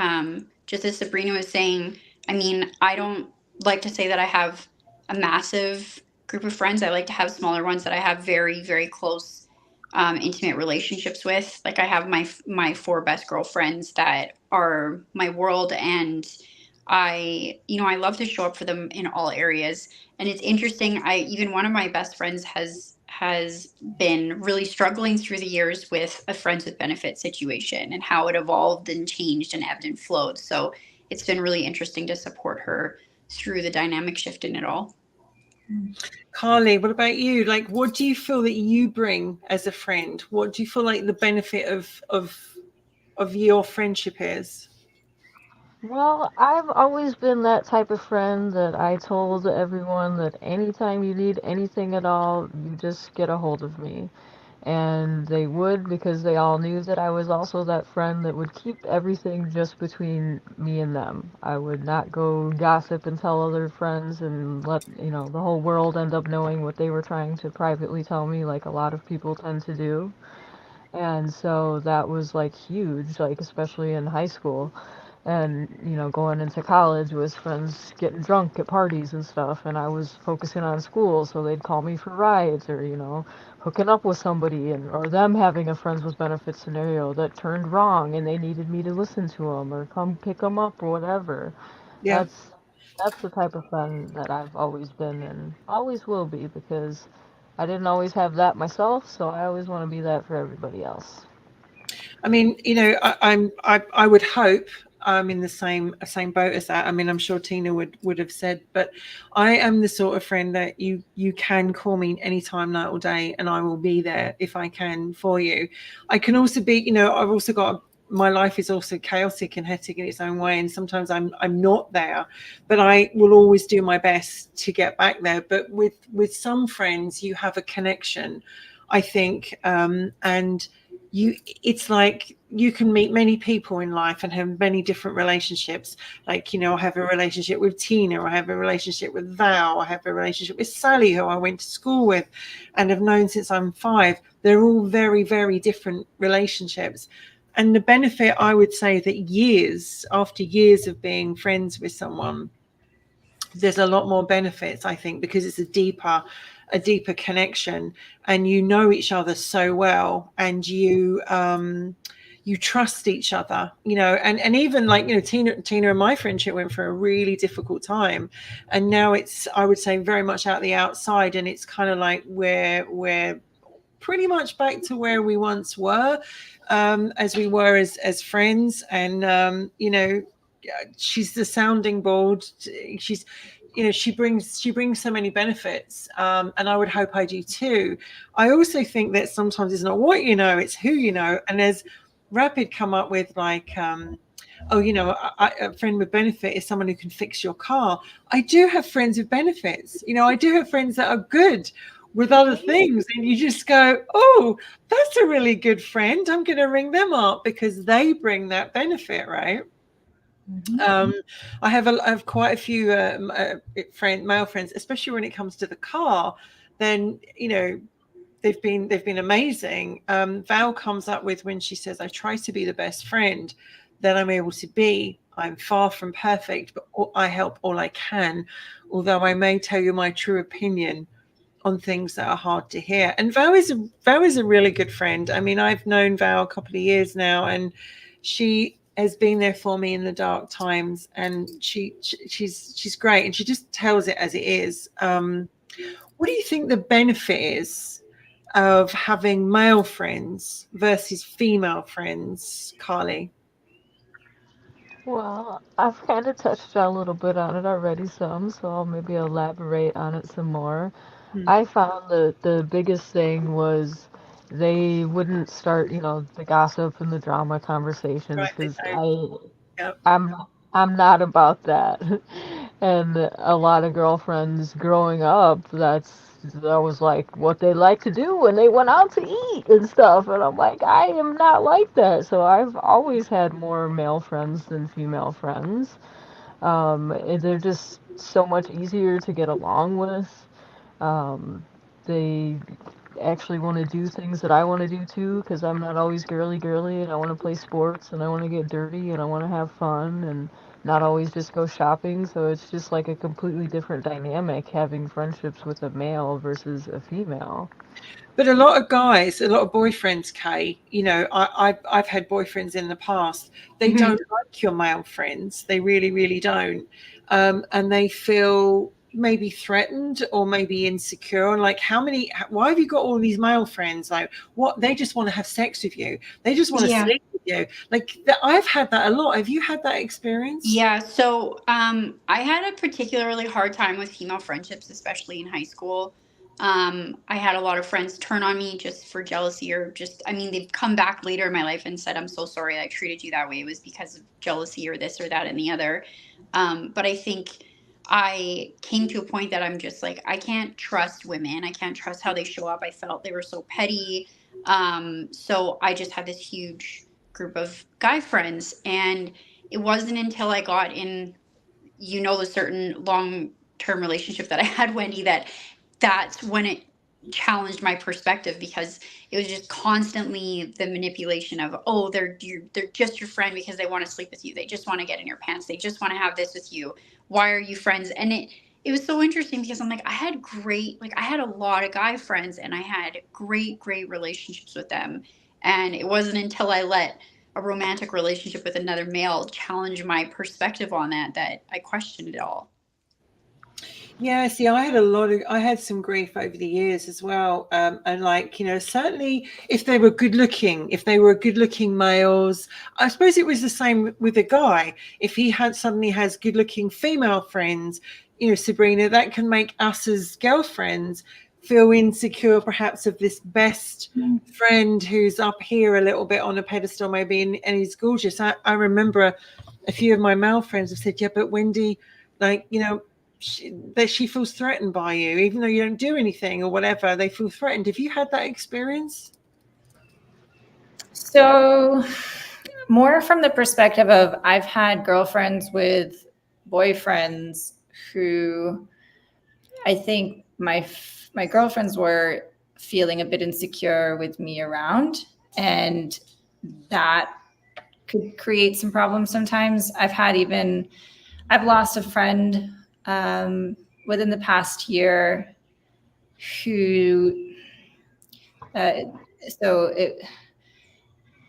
Just as Sabrina was saying, I mean, I don't like to say that I have a massive group of friends. I like to have smaller ones that I have very, very close, intimate relationships with. Like, I have my 4 best girlfriends that are my world, and I love to show up for them in all areas. And it's interesting. Even one of my best friends has been really struggling through the years with a friends with benefits situation and how it evolved and changed and ebbed and flowed. So it's been really interesting to support her through the dynamic shift in it all. Carly, what about you? Like, what do you feel that you bring as a friend? What do you feel like the benefit of your friendship is? Well, I've always been that type of friend that I told everyone that anytime you need anything at all, you just get a hold of me. And they would, because they all knew that I was also that friend that would keep everything just between me and them. I would not go gossip and tell other friends and let, the whole world end up knowing what they were trying to privately tell me, like a lot of people tend to do. And so that was like huge, like especially in high school. And, going into college was friends getting drunk at parties and stuff, and I was focusing on school, so they'd call me for rides or, hooking up with somebody, or them having a friends with benefits scenario that turned wrong and they needed me to listen to them or come pick them up or whatever. Yeah. That's the type of friend that I've always been and always will be, because I didn't always have that myself, so I always want to be that for everybody else. I mean, I would hope I'm in the same boat as that. I mean, I'm sure Tina would have said, but I am the sort of friend that you can call me anytime, night or day, and I will be there if I can for you. I can also be, I've also got my life is also chaotic and hectic in its own way, and sometimes I'm not there, but I will always do my best to get back there. But with some friends, you have a connection, I think, and it's like you can meet many people in life and have many different relationships. Like, I have a relationship with Tina, I have a relationship with Val, I have a relationship with Sally, who I went to school with and have known since I'm 5. They're all very, very different relationships. And the benefit, I would say, that after years of being friends with someone, there's a lot more benefits, I think, because it's a deeper connection, and you know each other so well, and you trust each other, and even like, Tina and my friendship went for a really difficult time, and now it's, I would say, very much out the outside, and it's kind of like we're pretty much back to where we once were, as we were as friends. And she's the sounding board. She's, she brings so many benefits, and I would hope I do too. I also think that sometimes it's not what it's who you know. And as Rapid come up with, like, a friend with benefit is someone who can fix your car. I do have friends with benefits. I do have friends that are good with other things, and you just go, oh, that's a really good friend, I'm going to ring them up because they bring that benefit, right? Mm-hmm. I have quite a few male friends, especially when it comes to the car. Then they've been amazing. Val comes up with, when she says, I try to be the best friend that I'm able to be. I'm far from perfect, but I help all I can, although I may tell you my true opinion on things that are hard to hear. And Val is a really good friend. I mean, I've known Val a couple of years now, and she has been there for me in the dark times, and she's great, and she just tells it as it is. What do you think the benefit is of having male friends versus female friends, Carly? Well, I've kind of touched a little bit on it already, some, so I'll maybe elaborate on it some more. Hmm. I found the biggest thing was they wouldn't start, the gossip and the drama conversations Right. because Yep. I'm not about that. And a lot of girlfriends growing up, that was like what they like to do when they went out to eat and stuff. And I'm like, I am not like that. So I've always had more male friends than female friends. And they're just so much easier to get along with. They actually want to do things that I want to do too, because I'm not always girly and I want to play sports and I want to get dirty and I want to have fun and not always just go shopping. So it's just like a completely different dynamic having friendships with a male versus a female. But a lot of guys, a lot of boyfriends, Kay, I've had boyfriends in the past. They Mhm. don't like your male friends. They really, really don't. And they feel maybe threatened or maybe insecure. Like, why have you got all these male friends? Like, what? They just want to have sex with you. They just want to Yeah. sleep with you. Like, I've had that a lot. Have you had that experience? Yeah, so I had a particularly hard time with female friendships, especially in high school. I had a lot of friends turn on me just for jealousy or I mean, they've come back later in my life and said, I'm so sorry I treated you that way. It was because of jealousy or this or that and the other. But I think I came to a point that I'm just like, I can't trust women. I can't trust how they show up. I felt they were so petty. So I just had this huge group of guy friends. And it wasn't until I got in, the certain long-term relationship that I had, Wendy, that's when it challenged my perspective, because it was just constantly the manipulation of, oh, they're just your friend because they want to sleep with you. They just want to get in your pants. They just want to have this with you. Why are you friends? And it was so interesting because I'm like, I had a lot of guy friends and I had great, great relationships with them. And it wasn't until I let a romantic relationship with another male challenge my perspective on that I questioned it all. Yeah, see, I had some grief over the years as well. And certainly if they were good looking males, I suppose it was the same with a guy. If he suddenly has good looking female friends, Sabrina, that can make us as girlfriends feel insecure, perhaps, of this best friend who's up here a little bit on a pedestal, maybe, and he's gorgeous. I remember a few of my male friends have said, yeah, but Wendy, she feels threatened by you, even though you don't do anything or whatever. They feel threatened. Have you had that experience? So, more from the perspective of I've had girlfriends with boyfriends who I think my girlfriends were feeling a bit insecure with me around, and that could create some problems sometimes. I've lost a friend within the past year who, I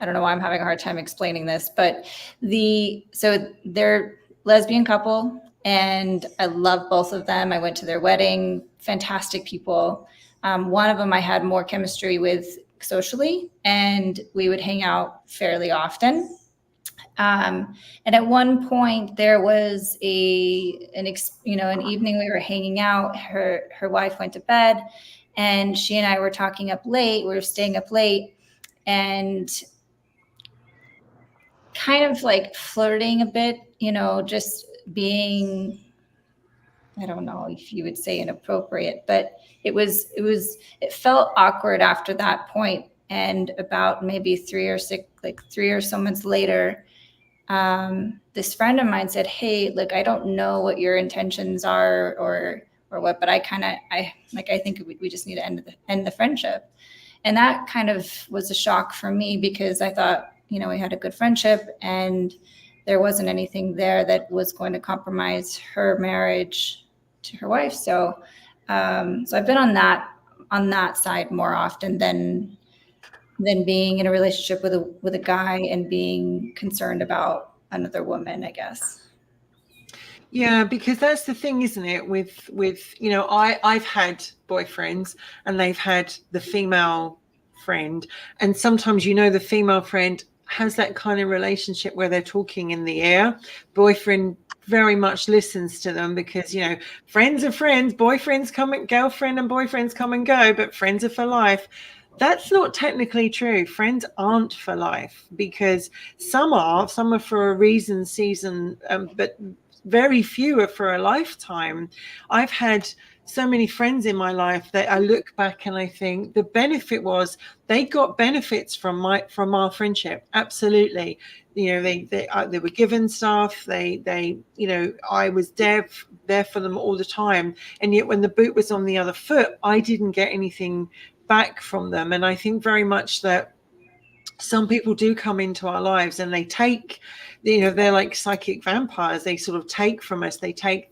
don't know why I'm having a hard time explaining this, but they're lesbian couple and I love both of them. I went to their wedding, fantastic people. One of them I had more chemistry with socially and we would hang out fairly often. And at one point there was an evening we were hanging out, her wife went to bed and she and I were talking up late. We were staying up late and kind of like flirting a bit, just being, I don't know if you would say inappropriate, but it felt awkward after that point. And about maybe 3 or so months later, this friend of mine said, hey, look, I don't know what your intentions are or what, but I think we just need to end the friendship. And that kind of was a shock for me because I thought, we had a good friendship and there wasn't anything there that was going to compromise her marriage to her wife. So I've been on that side more often than being in a relationship with a guy and being concerned about another woman, I guess. Yeah, because that's the thing, isn't it? With I've had boyfriends and they've had the female friend, and sometimes the female friend has that kind of relationship where they're talking in the air. Boyfriend very much listens to them because friends are friends, boyfriends come and girlfriend and boyfriends come and go, but friends are for life. That's not technically true. Friends aren't for life, because some are for a reason, season, but very few are for a lifetime. I've had so many friends in my life that I look back and I think the benefit was they got benefits from our friendship. Absolutely. They were given stuff. They I was there for them all the time. And yet when the boot was on the other foot, I didn't get anything back from them. And I think very much that some people do come into our lives and they take, they're like psychic vampires. They sort of take from us. They take.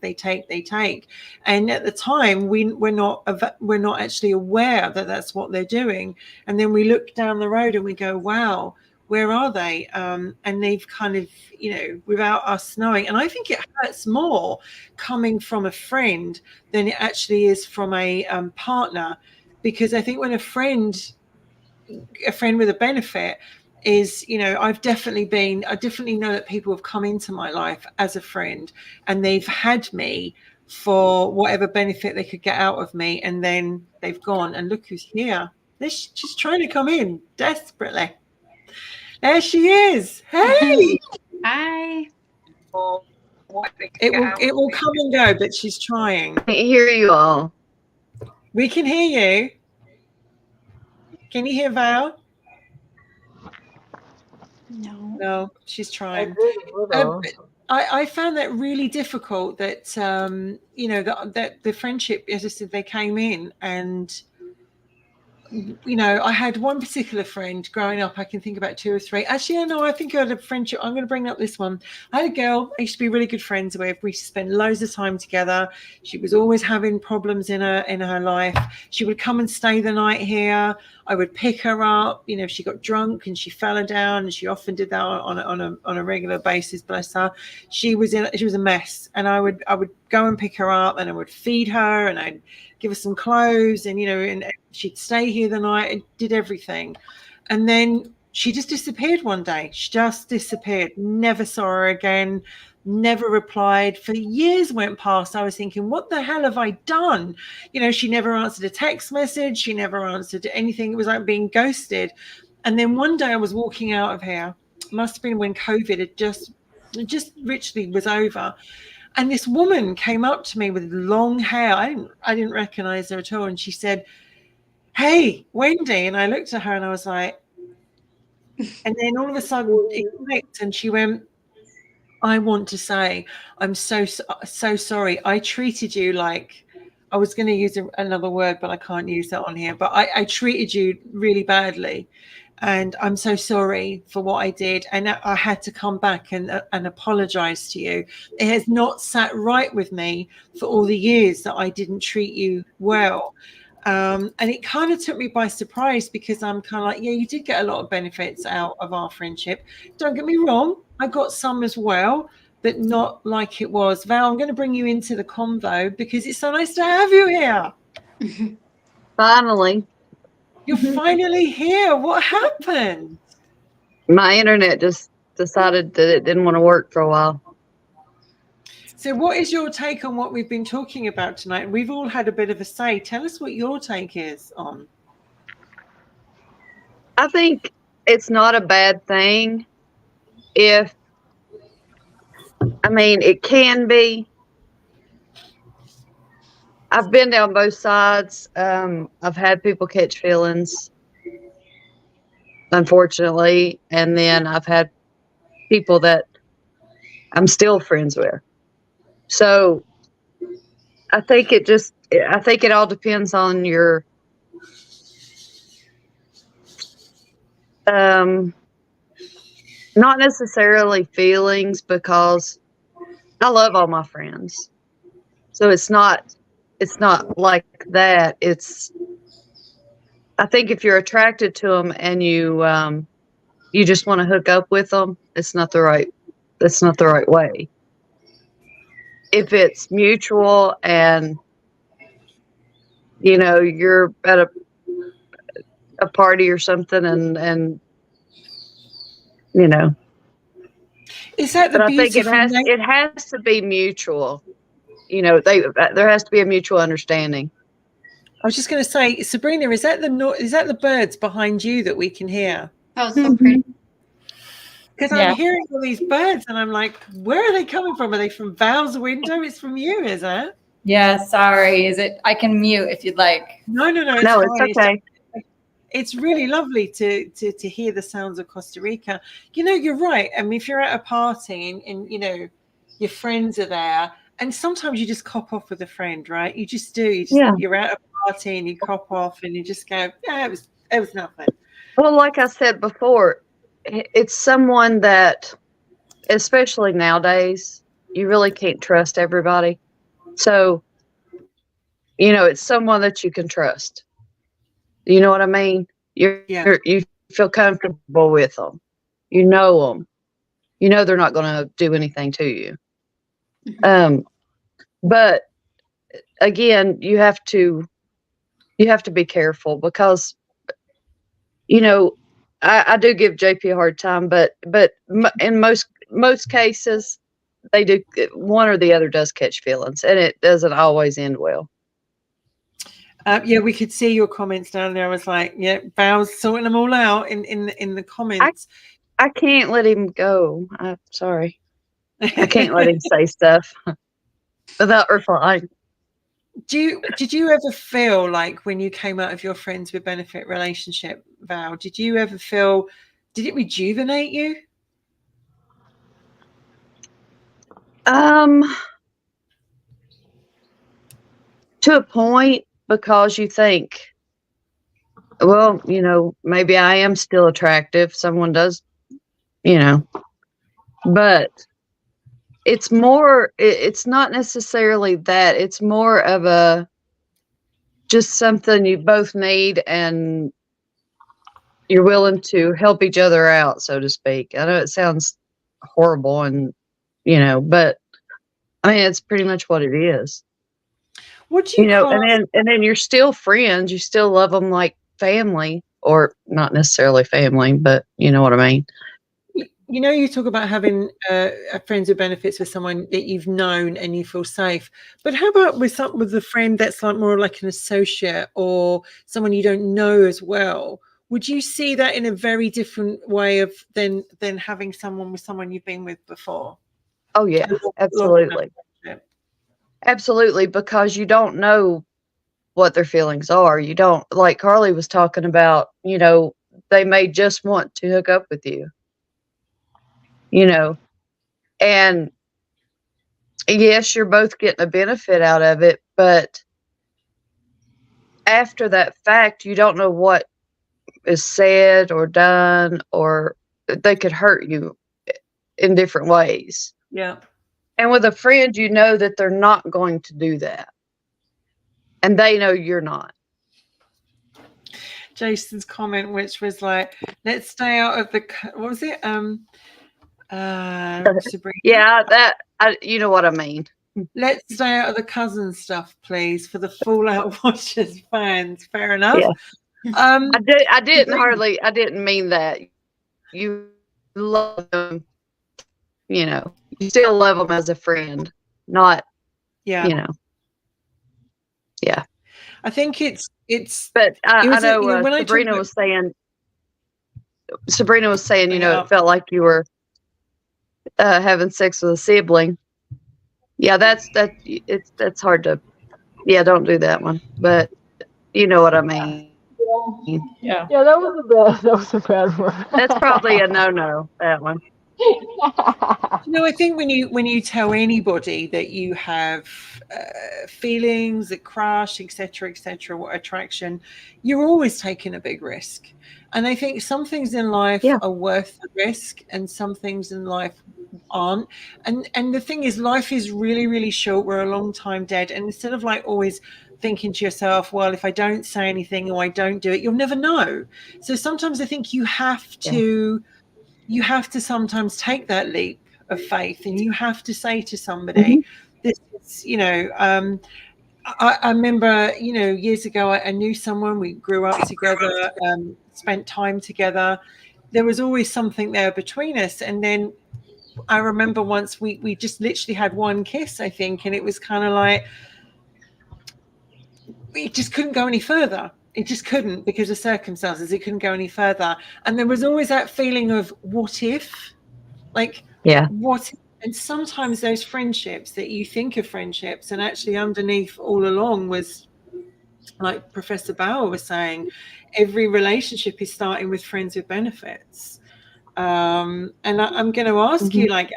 And at the time we're not actually aware that that's what they're doing. And then we look down the road and we go, wow, where are they? And they've kind of, without us knowing. And I think it hurts more coming from a friend than it actually is from a partner, because I think when a friend with a benefit is, I definitely know that people have come into my life as a friend and they've had me for whatever benefit they could get out of me, and then they've gone. And look who's here. She's trying to come in desperately. There she is. Hey. Hi. It will come and go, but she's trying. I can't hear you all. We can hear you. Can you hear Val? No, she's trying. I found that really difficult, that that the friendship, as I said, they came in, and I had one particular friend growing up. I can think about two or three. Actually, I think I had a friendship. I'm going to bring up this one. I had a girl I used to be really good friends with. We used to spend loads of time together. She was always having problems in her life. She would come and stay the night here. I would pick her up. If she got drunk and she fell down, and she often did that on a regular basis. Bless her. She was a mess, and I would go and pick her up, and I would feed her, and I'd give her some clothes, and and she'd stay here the night and did everything. And then she just disappeared one day. She just disappeared. Never saw her again. Never replied. For years went past. I was thinking, what the hell have I done? She never answered a text message. She never answered anything. It was like being ghosted. And then one day I was walking out of here. Must have been when COVID had just literally was over. And this woman came up to me with long hair. I didn't recognize her at all. And she said, "Hey, Wendy." And I looked at her and I was like, and then all of a sudden it clicked, and she went, "I want to say, I'm so sorry. I treated you like," I was going to use another word, but I can't use that on here. But I treated you really badly. And I'm so sorry for what I did. And I had to come back and apologize to you. It has not sat right with me for all the years that I didn't treat you well. And it kind of took me by surprise, because I'm kind of like, yeah, you did get a lot of benefits out of our friendship. Don't get me wrong. I got some as well, but not like it was. Val, I'm going to bring you into the convo because it's so nice to have you here. Finally. You're finally here. What happened? My internet just decided that it didn't want to work for a while. So what is your take on what we've been talking about tonight? We've all had a bit of a say. Tell us what your take is on. I think it's not a bad thing it can be. I've been down both sides. I've had people catch feelings, unfortunately, and then I've had people that I'm still friends with. So I think it all depends on your not necessarily feelings, because I love all my friends. So it's not like that. I think if you're attracted to them and you just want to hook up with them, that's not the right way. if it's mutual and, you're at a party or something and, Is that the but I think beautiful it has to be mutual. There has to be a mutual understanding. I was just going to say, Sabrina, is that the birds behind you that we can hear? Oh, so pretty. Because I'm hearing all these birds, and I'm like, where are they coming from? Are they from Val's window? It's from you, is it? Yeah, sorry. I can mute if you'd like. No, it's No, fine. it's okay. It's really lovely to hear the sounds of Costa Rica. You're right. I mean, if you're at a party and your friends are there, and sometimes you just cop off with a friend, right? You just do. You're at a party and you cop off and you just go, yeah, it was nothing. Well, like I said before, it's someone that, especially nowadays, you really can't trust everybody. So, it's someone that you can trust. You know what I mean? You feel comfortable with them. You know them. You know they're not going to do anything to you. But again, you have to be careful because, I do give JP a hard time, but in most cases, they do, one or the other does catch feelings, and it doesn't always end well. We could see your comments down there. I was like, yeah, Val's sorting them all out in the comments. I can't let him go. I'm sorry. I can't let him say stuff without replying. Did you ever feel like when you came out of your friends with benefit relationship, Val, did it rejuvenate you? To a point, because you think, well, maybe I am still attractive. Someone does, but it's not necessarily that. It's more of just something you both need and you're willing to help each other out, so to speak. I know it sounds horrible and, but I mean, it's pretty much what it is. What do you call and then you're still friends. You still love them like family, or not necessarily family, but you know what I mean? You talk about having friends with benefits with someone that you've known and you feel safe. But how about with a friend that's like more like an associate or someone you don't know as well? Would you see that in a very different way than having someone you've been with before? Oh yeah, absolutely. Absolutely, because you don't know what their feelings are. You don't, like Carly was talking about, they may just want to hook up with you. And yes, you're both getting a benefit out of it, but after that fact, you don't know what is said or done, or they could hurt you in different ways. Yeah. And with a friend, you know that they're not going to do that. And they know you're not. Jason's comment, which was like, let's stay out of the, what was it? Sabrina. Yeah, you know what I mean. Let's stay out of the cousin stuff, please, for the Fallout Watchers fans. Fair enough. Yeah. I didn't mean that. You love them, you still love them as a friend, not, Yeah. I think it's. But I know Sabrina was saying, it felt like you were having sex with a sibling. Yeah, that's hard to. Yeah, don't do that one. But you know what I mean. Yeah, that was a bad word. That's probably a no, that one. I think when you tell anybody that you have feelings, a crush, etc., what attraction, you're always taking a big risk. And I think some things in life are worth the risk, and some things in life aren't. And the thing is, life is really, really short. We're a long time dead, and instead of like always thinking to yourself, well, if I don't say anything or I don't do it, you'll never know. So sometimes I think you have to sometimes take that leap of faith, and you have to say to somebody, this is, I remember, years ago, I knew someone, we grew up together, spent time together. There was always something there between us. And then I remember once we just literally had one kiss, I think, and it was kind of like, it just couldn't go any further. It just couldn't, because of circumstances. It couldn't go any further. And there was always that feeling of what if, like, what if? And sometimes those friendships that you think are friendships, and actually underneath all along was, like Professor Bauer was saying, every relationship is starting with friends with benefits. And I'm going to ask you, like,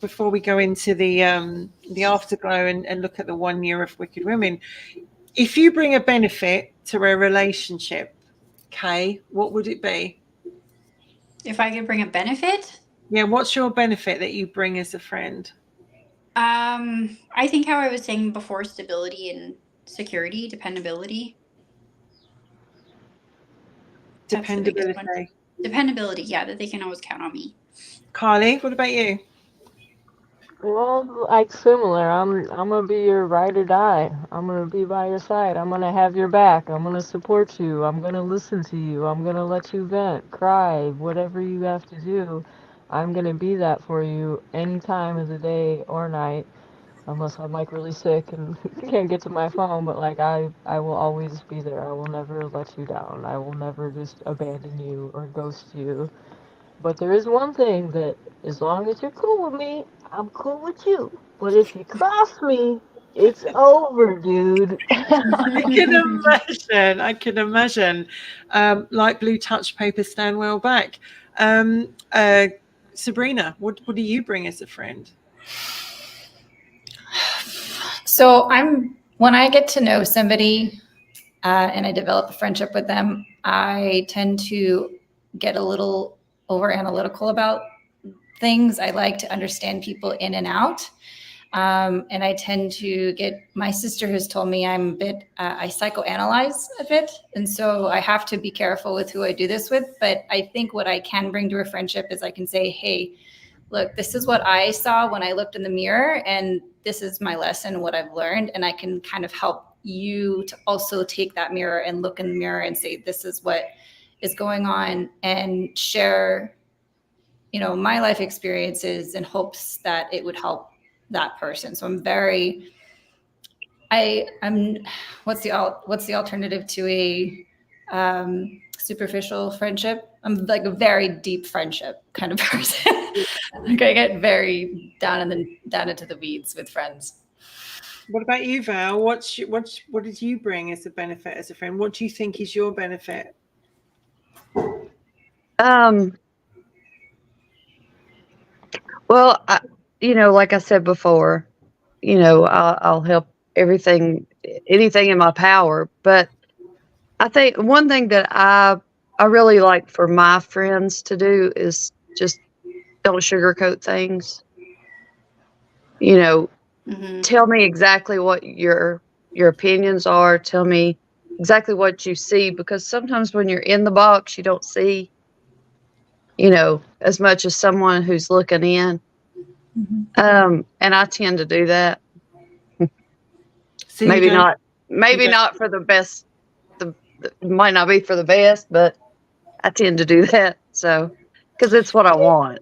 before we go into the afterglow and look at the 1 year of Wicked Women, if you bring a benefit to a relationship, Kay, what would it be? If I could bring a benefit? Yeah, what's your benefit that you bring as a friend? I think how I was saying before, stability and security, dependability. Dependability. Dependability, yeah, that they can always count on me. Carly, what about you? Well, like similar. I'm gonna be your ride or die. I'm gonna be by your side. I'm gonna have your back. I'm gonna support you. I'm gonna listen to you. I'm gonna let you vent, cry, whatever you have to do. I'm gonna be that for you any time of the day or night, unless I'm like really sick and can't get to my phone. But like I will always be there. I will never let you down. I will never just abandon you or ghost you. But there is one thing that, as long as you're cool with me, I'm cool with you. But if you cross me, it's over, dude. I can imagine. Like blue touch paper stand well back. Sabrina, what do you bring as a friend? So when I get to know somebody and I develop a friendship with them, I tend to get a little over analytical about things. I like to understand people in and out. And I tend to my sister has told me I'm a bit, I psychoanalyze a bit. And so I have to be careful with who I do this with. But I think what I can bring to a friendship is I can say, hey, look, this is what I saw when I looked in the mirror, and this is my lesson, what I've learned. And I can kind of help you to also take that mirror and look in the mirror and say, this is what is going on, and share, my life experiences in hopes that it would help that person. So I'm what's the alternative to a superficial friendship? I'm like a very deep friendship kind of person. Like I get very down into the weeds with friends. What about you, Val? What did you bring as a benefit as a friend? What do you think is your benefit? Well, like I said before, I'll help anything in my power. But I think one thing that I really like for my friends to do is just don't sugarcoat things. Tell me exactly what your opinions are. Tell me exactly what you see, because sometimes when you're in the box, you don't see, as much as someone who's looking in. And I tend to do that. So maybe not for the best. Might not be for the best, but I tend to do that. So, because it's what I want.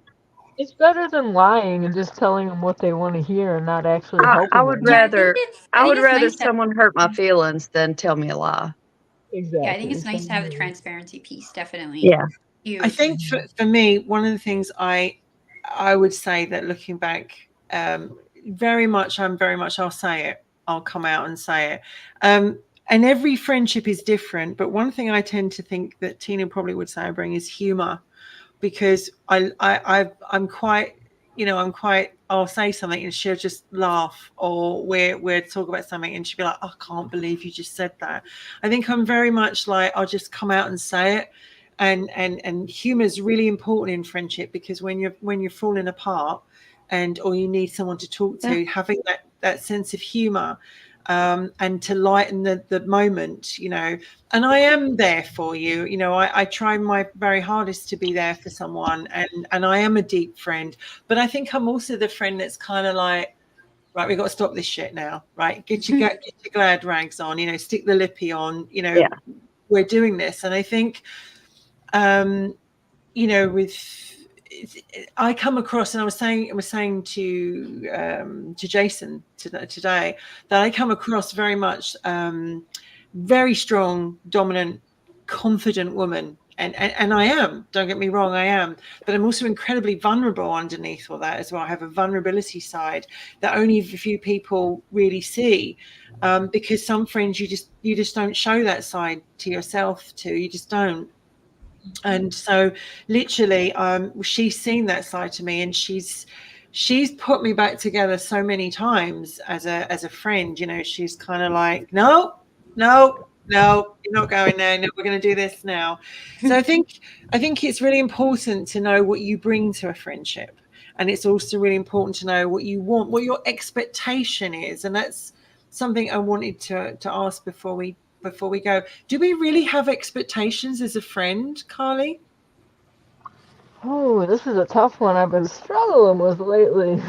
It's better than lying and just telling them what they want to hear and not actually helping I would them. rather I think it's nice someone hurt my feelings than tell me a lie. Exactly. Yeah, I think it's nice to have the transparency piece, definitely. Yeah. Huge. I think for me, one of the things I would say that looking back, I'll say it. I'll come out and say it. And every friendship is different. But one thing I tend to think that Tina probably would say I bring is humor, because I'm quite, I'll say something and she'll just laugh, or we're talk about something and she'll be like, I can't believe you just said that. I think I'm very much like, I'll just come out and say it. And humor is really important in friendship, because when you're falling apart or you need someone to talk to, having that sense of humor, and to lighten the moment, and I am there for you. I try my very hardest to be there for someone, and I am a deep friend, but I think I'm also the friend that's kind of like, right, we've got to stop this shit now, right? Get your glad rags on, you know, stick the lippy on, you know, we're doing this. And I think, you know, I come across, and I was saying to Jason today that I come across very much very strong, dominant, confident woman. And I am, don't get me wrong, I am, but I'm also incredibly vulnerable underneath all that as well. I have a vulnerability side that only a few people really see, because some friends you just don't show that side to yourself to, you just don't. And so literally she's seen that side to me, and she's put me back together so many times as a friend. You know, she's kind of like, no, you're not going there. No, we're going to do this now. So I think it's really important to know what you bring to a friendship, and it's also really important to know what you want, what your expectation is. And that's something I wanted to ask before we go. Do we really have expectations as a friend, Carly? Oh, this is a tough one I've been struggling with lately.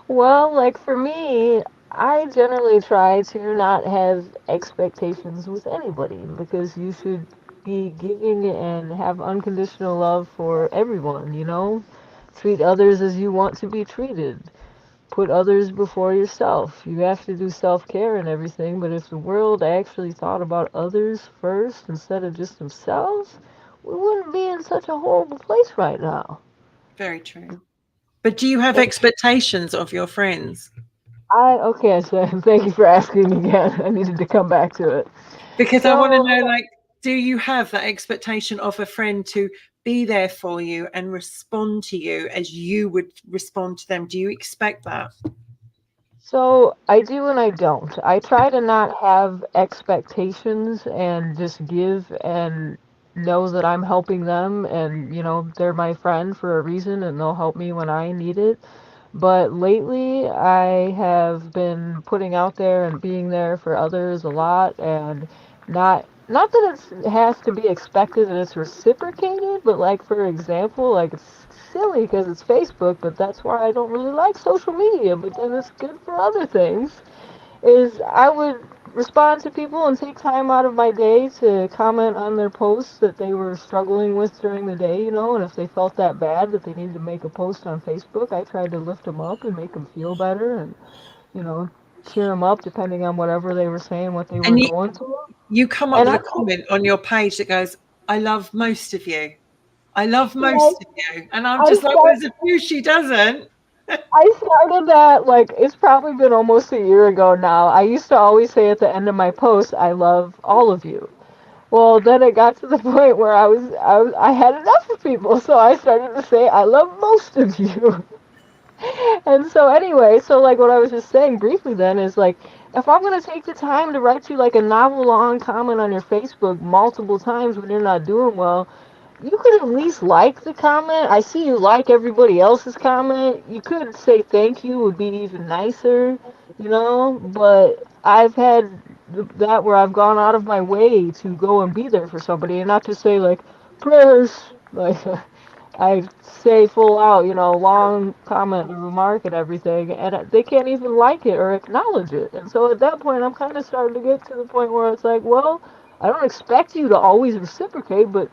Well, like for me, I generally try to not have expectations with anybody because you should be giving and have unconditional love for everyone, you know? Treat others as you want to be treated. Put others before yourself. You have to do self-care and everything, but if the world actually thought about others first instead of just themselves, we wouldn't be in such a horrible place right now. Very true. But do you have expectations of your friends? Okay, so thank you for asking again. I needed to come back to it. Because I want to know, like, do you have that expectation of a friend to be there for you and respond to you as you would respond to them? Do you expect that? So I do and I don't. I try to not have expectations and just give and know that I'm helping them and, you know, they're my friend for a reason and they'll help me when I need it. But lately, I have been putting out there and being there for others a lot, and not that it has to be expected and it's reciprocated, but like for example, like it's silly because it's Facebook, but that's why I don't really like social media. But then it's good for other things. Is I would respond to people and take time out of my day to comment on their posts that they were struggling with during the day, you know, and if they felt that bad that they needed to make a post on Facebook, I tried to lift them up and make them feel better and, you know, cheer them up depending on whatever they were saying, what they were going through. You come up And with a comment on your page that goes, I love most of you. I love most of you. And I'm just like, there's a few she doesn't. I started that, like, it's probably been almost a year ago now. I used to always say at the end of my posts, I love all of you. Well, then it got to the point where I had enough of people, so I started to say, I love most of you. And so anyway, so like what I was just saying briefly then is like, if I'm going to take the time to write you like a novel long comment on your Facebook multiple times when you're not doing well, you could at least like the comment. I see you like everybody else's comment. You could say thank you would be even nicer, you know, but I've had that where I've gone out of my way to go and be there for somebody and not to say like prayers, like I say full out, you know, long comment and remark and everything, and they can't even like it or acknowledge it. And so at that point, I'm kind of starting to get to the point where it's like, well, I don't expect you to always reciprocate, but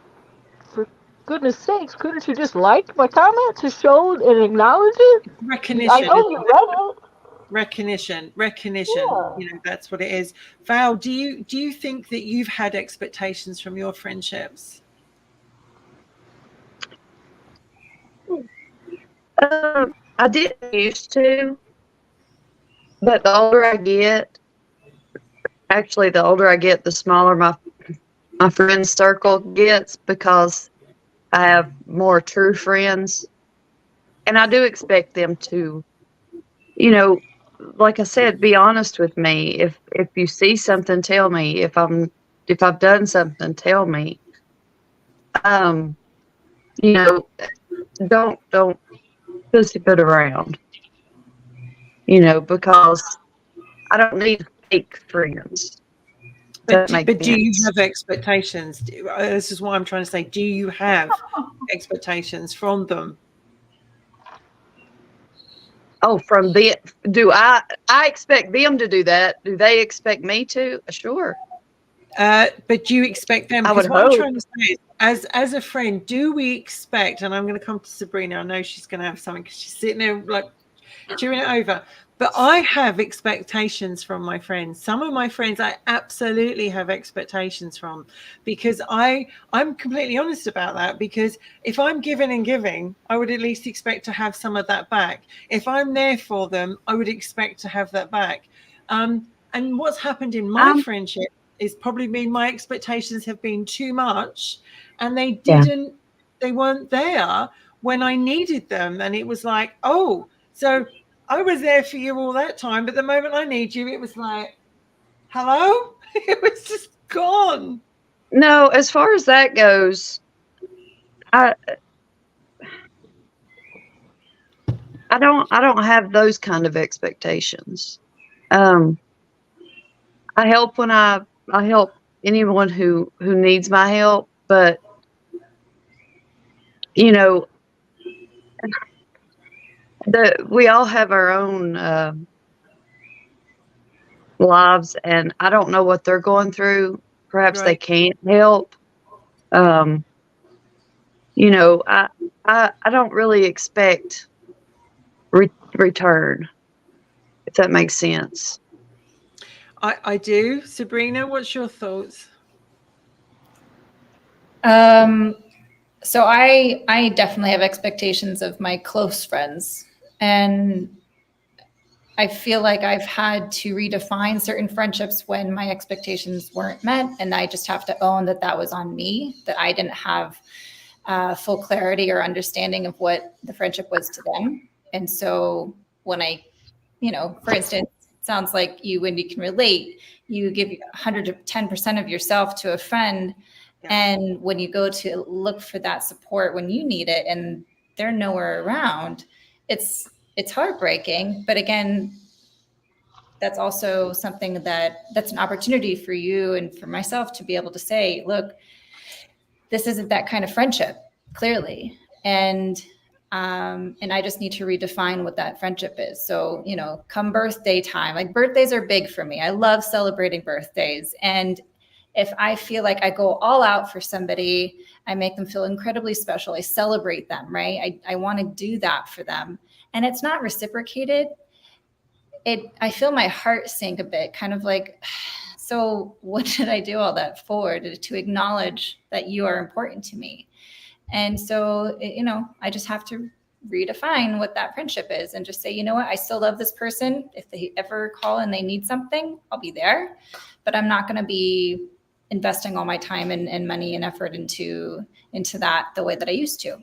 for goodness sakes, couldn't you just like my comment to show and acknowledge it? Recognition. I know you read it. Recognition. Yeah. You know, that's what it is. Val, do you think that you've had expectations from your friendships? I didn't used to, but the older I get, actually, the older I get, the smaller my friend circle gets because I have more true friends, and I do expect them to, you know, like I said, be honest with me. If you see something, tell me. If I've done something, tell me. You know, don't pussyfoot around. You know, because I don't need fake friends. But do you have expectations? This is what I'm trying to say. Do you have expectations from them? Oh, from the do I expect them to do that? Do they expect me to? Sure. But do you expect them? I would Because what I'm hope. trying to say is, as a friend, do we expect? And I'm going to come to Sabrina. I know she's going to have something because she's sitting there like chewing it over. But I have expectations from my friends. Some of my friends I absolutely have expectations from, because I'm completely honest about that. Because if I'm giving and giving, I would at least expect to have some of that back. If I'm there for them, I would expect to have that back. And what's happened in my friendship is probably been my expectations have been too much, and they weren't there when I needed them. And it was like, oh, so I was there for you all that time, but the moment I need you, it was like, hello? It was just gone. No, as far as that goes, I don't have those kind of expectations. I help when I help anyone who needs my help, but you know, we all have our own lives, and I don't know what they're going through. Perhaps they can't help. You know, I don't really expect return, if that makes sense. I do. Sabrina, what's your thoughts? So I definitely have expectations of my close friends, and I feel like I've had to redefine certain friendships when my expectations weren't met, and I just have to own that was on me, that I didn't have full clarity or understanding of what the friendship was to them. And so when I, for instance, it sounds like you, Wendy, can relate. You give 110% of yourself to a friend, and when you go to look for that support when you need it and they're nowhere around, it's heartbreaking. But again, that's also something that's an opportunity for you and for myself to be able to say, look, this isn't that kind of friendship, clearly. And I just need to redefine what that friendship is. So, come birthday time, like birthdays are big for me. I love celebrating birthdays. And if I feel like I go all out for somebody, I make them feel incredibly special. I celebrate them, right? I want to do that for them. And it's not reciprocated. I feel my heart sink a bit, kind of like, so what did I do all that for? To acknowledge that you are important to me. And so, I just have to redefine what that friendship is and just say, you know what, I still love this person. If they ever call and they need something, I'll be there. But I'm not going to be investing all my time and money and effort into that the way that I used to.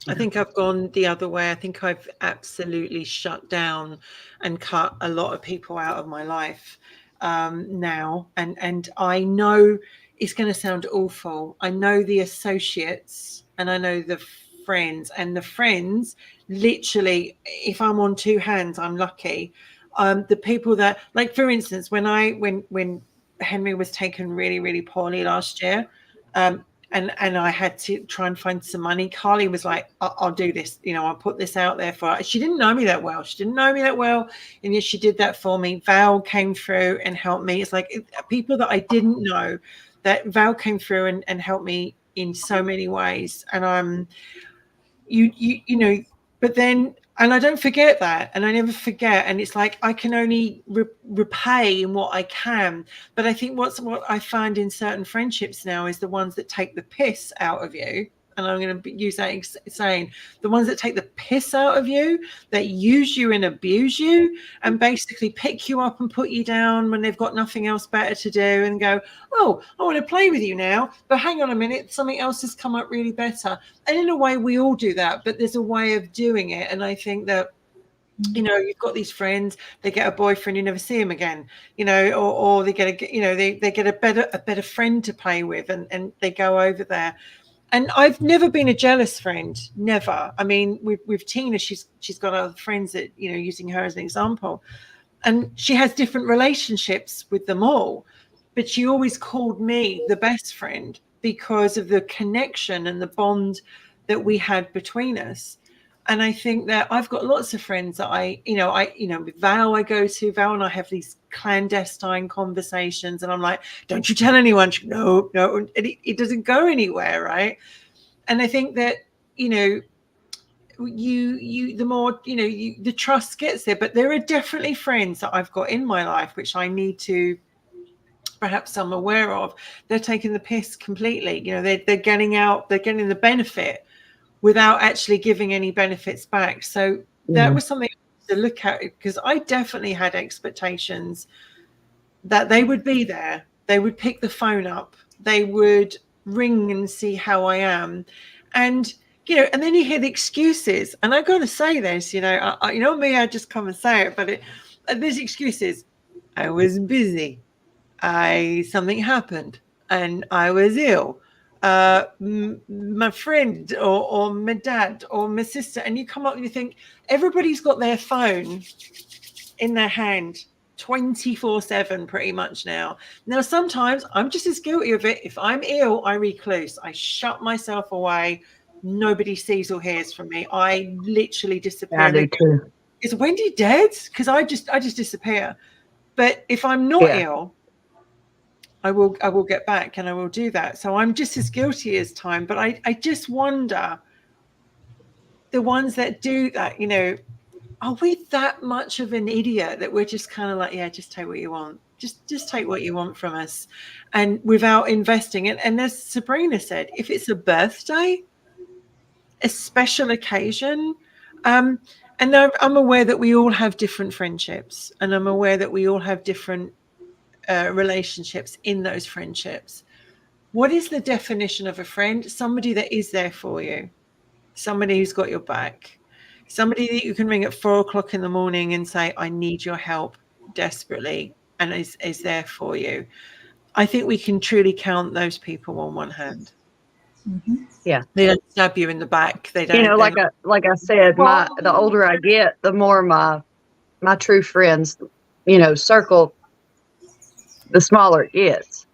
I think I've gone the other way. I think I've absolutely shut down and cut a lot of people out of my life now. And I know it's going to sound awful. I know the associates and I know the friends, and the friends literally, if I'm on two hands, I'm lucky. The people that, like, for instance, when Henry was taken really, really poorly last year, and I had to try and find some money. Carly was like, I'll do this. I'll put this out there for her. She didn't know me that well. And yet she did that for me. Val came through and helped me. It's like people that I didn't know, that Val came through and helped me in so many ways. And but then, and I don't forget that, and I never forget. And it's like I can only repay in what I can. But I think what I find in certain friendships now is the ones that take the piss out of you. And I'm going to use that saying, the ones that take the piss out of you, that use you and abuse you, and basically pick you up and put you down when they've got nothing else better to do, and go, oh, I want to play with you now, but hang on a minute, something else has come up really better. And in a way, we all do that, but there's a way of doing it. And I think that, you've got these friends, they get a boyfriend, you never see him again, or they get they get a better friend to play with, and they go over there. And I've never been a jealous friend, never. I mean, with Tina, she's got other friends that, using her as an example, and she has different relationships with them all, but she always called me the best friend because of the connection and the bond that we had between us. And I think that I've got lots of friends that with Val, I go to Val and I have these clandestine conversations, and I'm like, don't you tell anyone. No, and it doesn't go anywhere, right? And I think that, the more, the trust gets there. But there are definitely friends that I've got in my life which I need to, perhaps I'm aware of, they're taking the piss completely. They're getting the benefit without actually giving any benefits back. So that was something to look at, because I definitely had expectations that they would be there. They would pick the phone up. They would ring and see how I am. And, and then you hear the excuses. And I got to say this, me, I just come and say it, but there's excuses. I was busy. Something happened and I was ill. My friend or my dad or my sister, and you come up and you think everybody's got their phone in their hand 24/7 pretty much now. Now, sometimes I'm just as guilty of it. If I'm ill, I recluse. I shut myself away. Nobody sees or hears from me. I literally disappear. I do too. Is Wendy dead? Because I just disappear. But if I'm not ill, I will get back and I will do that. So I'm just as guilty as time. But I just wonder, the ones that do that, are we that much of an idiot that we're just kind of like, yeah, just take what you want. Just take what you want from us, and without investing it. And as Sabrina said, if it's a birthday, a special occasion, and I'm aware that we all have different friendships, and I'm aware that we all have different relationships in those friendships. What is the definition of a friend? Somebody that is there for you, somebody who's got your back, somebody that you can ring at 4:00 in the morning and say, I need your help desperately, and is there for you. I think we can truly count those people on one hand. Mm-hmm. Yeah. They don't stab you in the back. They don't, like I said, the older I get, the more my true friends, circle, the smaller it gets.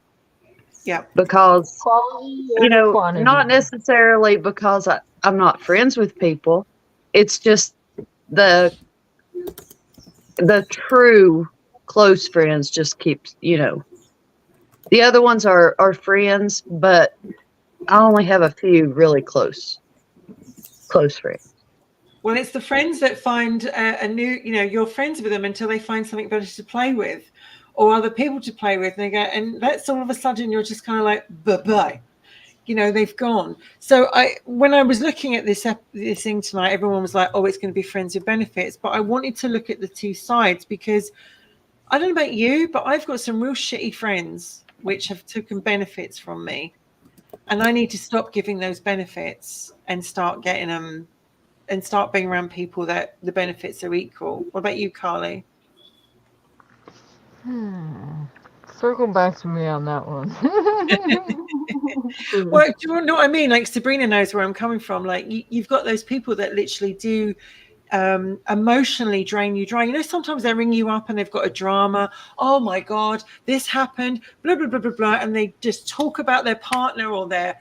Yeah. Because, quantity. not necessarily because I'm not friends with people. It's just the true close friends just keeps, the other ones are friends, but I only have a few really close friends. Well, it's the friends that find a new, you're friends with them until they find something better to play with or other people to play with. And they go, and that's all of a sudden you're just kind of like, bye-bye. They've gone. So when I was looking at this thing tonight, everyone was like, oh, it's going to be friends with benefits. But I wanted to look at the two sides, because I don't know about you, but I've got some real shitty friends which have taken benefits from me. And I need to stop giving those benefits and start getting them and start being around people that the benefits are equal. What about you, Carly? Circle back to me on that one. Well, do you know what I mean? Like, Sabrina knows where I'm coming from. Like, you've got those people that literally do emotionally drain you dry. Sometimes they ring you up and they've got a drama. Oh my God, this happened, blah, blah, blah, blah, blah. And they just talk about their partner or their,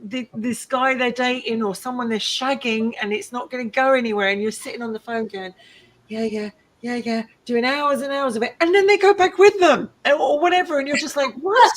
this guy they're dating or someone they're shagging, and it's not going to go anywhere. And you're sitting on the phone going, yeah, doing hours and hours of it. And then they go back with them or whatever. And you're just like, what?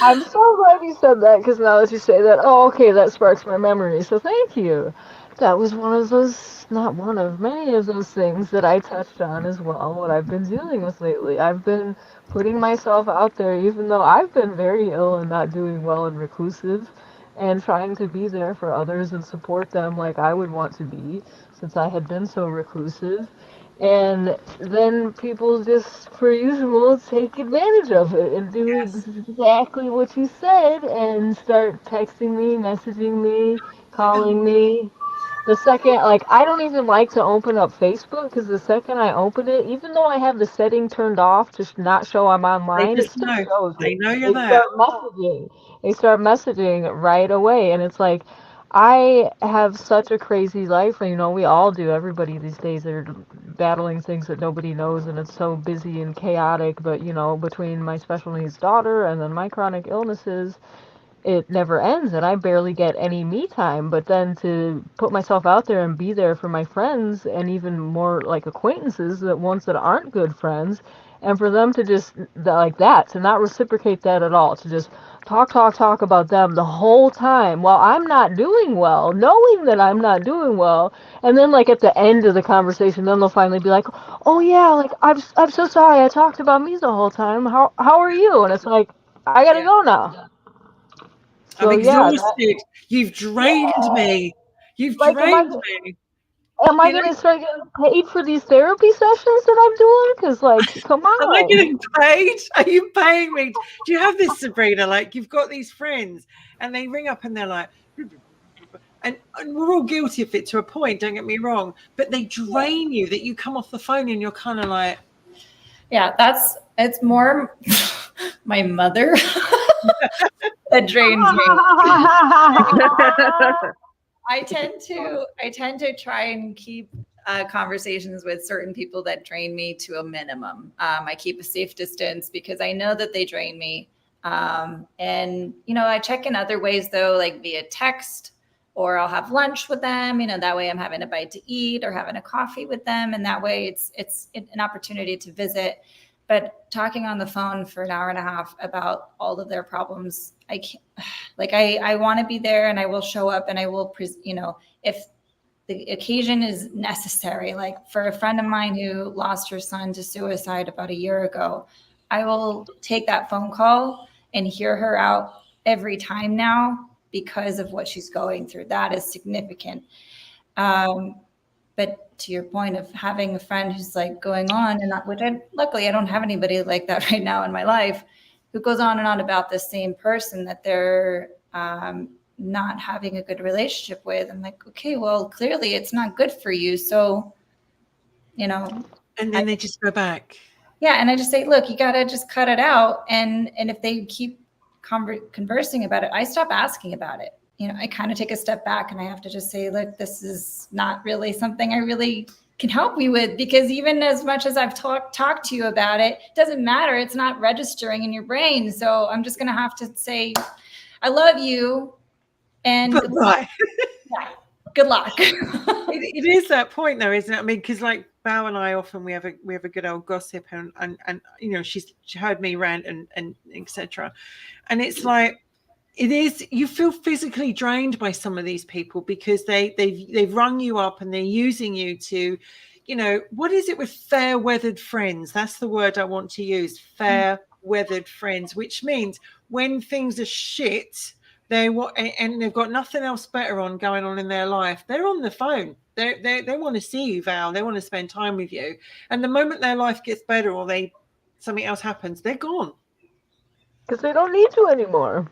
I'm so glad you said that, because now that you say that, okay, that sparks my memory. So thank you. That was one of those, not one of, many of those things that I touched on as well, what I've been dealing with lately. I've been putting myself out there, even though I've been very ill and not doing well and reclusive, and trying to be there for others and support them like I would want to be, since I had been so reclusive. And then people just, per usual, take advantage of it and do exactly what you said and start texting me, messaging me, calling me. The second, I don't even like to open up Facebook, because the second I open it, even though I have the setting turned off to not show I'm online, it still shows. They know you're there. They start messaging right away, and it's like, I have such a crazy life, and we all do. Everybody these days are battling things that nobody knows, and it's so busy and chaotic. But between my special needs daughter and then my chronic illnesses, it never ends and I barely get any me time. But then to put myself out there and be there for my friends and even more like acquaintances, that ones that aren't good friends, and for them to just like that, to not reciprocate that at all, to just talk about them the whole time while I'm not doing well, knowing that I'm not doing well. And then like at the end of the conversation, then they'll finally be like, "Oh yeah, like I'm so sorry I talked about me the whole time. How are you?" And it's like, I gotta go now. I'm So yeah, exhausted. You've drained me. You've like drained me. am I You know, gonna start getting paid for these therapy sessions that I'm doing? Because like, come am I on. getting paid? Are you paying me? Do you have this, Sabrina? Like, you've got these friends and they ring up and they're like, and we're all guilty of it to a point, don't get me wrong, but they drain you, that you come off the phone and you're kind of like, Yeah, it's more my mother that drains me. I tend to try and keep conversations with certain people that drain me to a minimum. I keep a safe distance because I know that they drain me. And I check in other ways though, like via text, or I'll have lunch with them. That way I'm having a bite to eat or having a coffee with them, and that way it's an opportunity to visit. But talking on the phone for an hour and a half about all of their problems, I can't. Like I want to be there, and I will show up, and I will, if the occasion is necessary. Like for a friend of mine who lost her son to suicide about a year ago, I will take that phone call and hear her out every time now because of what she's going through. That is significant. But to your point of having a friend who's like going on and luckily I don't have anybody like that right now in my life, who goes on and on about the same person that they're not having a good relationship with. I'm like, okay, well, clearly it's not good for you. So, and then they just go back. Yeah. And I just say, look, you got to just cut it out. And if they keep conversing about it, I stop asking about it. I kind of take a step back and I have to just say, look, this is not really something I really can help you with, because even as much as I've talked to you about it, it doesn't matter. It's not registering in your brain. So I'm just going to have to say, I love you. And Bye-bye. Yeah, good luck. It is that point though, isn't it? I mean, because like Bao and I often we have a good old gossip, and she heard me rant and etc. And it's like, it is, you feel physically drained by some of these people because they've rung you up and they're using you to, what is it with fair weathered friends? That's the word I want to use, fair weathered friends, which means when things are shit, and they've got nothing else better going on in their life, they're on the phone. They want to see you, Val. They want to spend time with you. And the moment their life gets better or something else happens, they're gone. Because they don't need you anymore.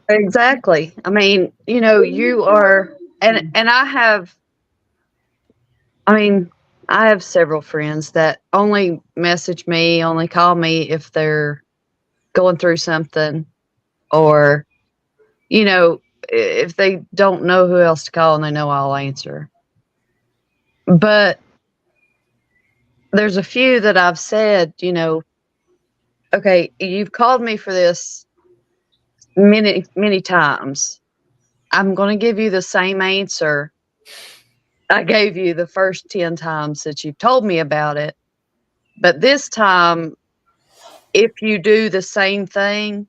Exactly. I mean, you are, and I have several friends that only message me, only call me if they're going through something, or, if they don't know who else to call and they know I'll answer. But there's a few that I've said, okay, you've called me for this many, many times. I'm going to give you the same answer I gave you the first 10 times that you've told me about it. But this time, if you do the same thing,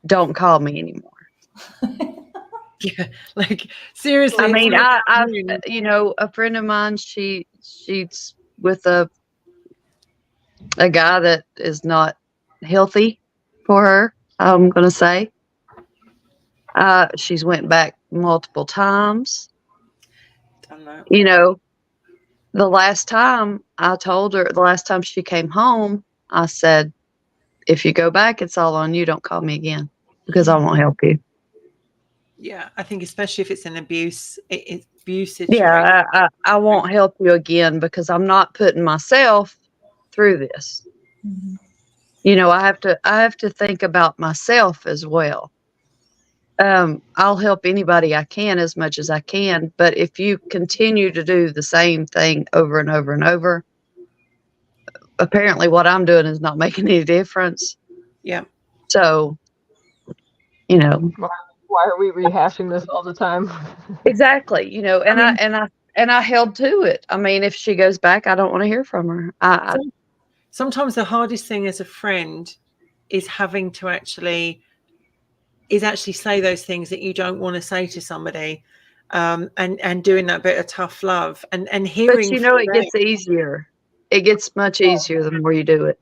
don't call me anymore. Yeah, like seriously. I mean, I a friend of mine, she's with a guy that is not healthy for her, I'm going to say. She's went back multiple times. The last time I told her, the last time she came home, I said, if you go back, it's all on you. Don't call me again, because I won't help you. Yeah, I think especially if it's an abuse situation. Yeah, I won't help you again, because I'm not putting myself through this. Mm-hmm. I have to think about myself as well. I'll help anybody I can as much as I can, but if you continue to do the same thing over and over and over, apparently what I'm doing is not making any difference. Yeah. So, you know. Why are we rehashing this all the time? Exactly, you know, and I mean, I held to it. I mean, if she goes back, I don't want to hear from her. Sometimes the hardest thing as a friend is having to actually say those things that you don't want to say to somebody, and doing that bit of tough love and hearing. But you know, it gets easier. It gets much easier the more you do it.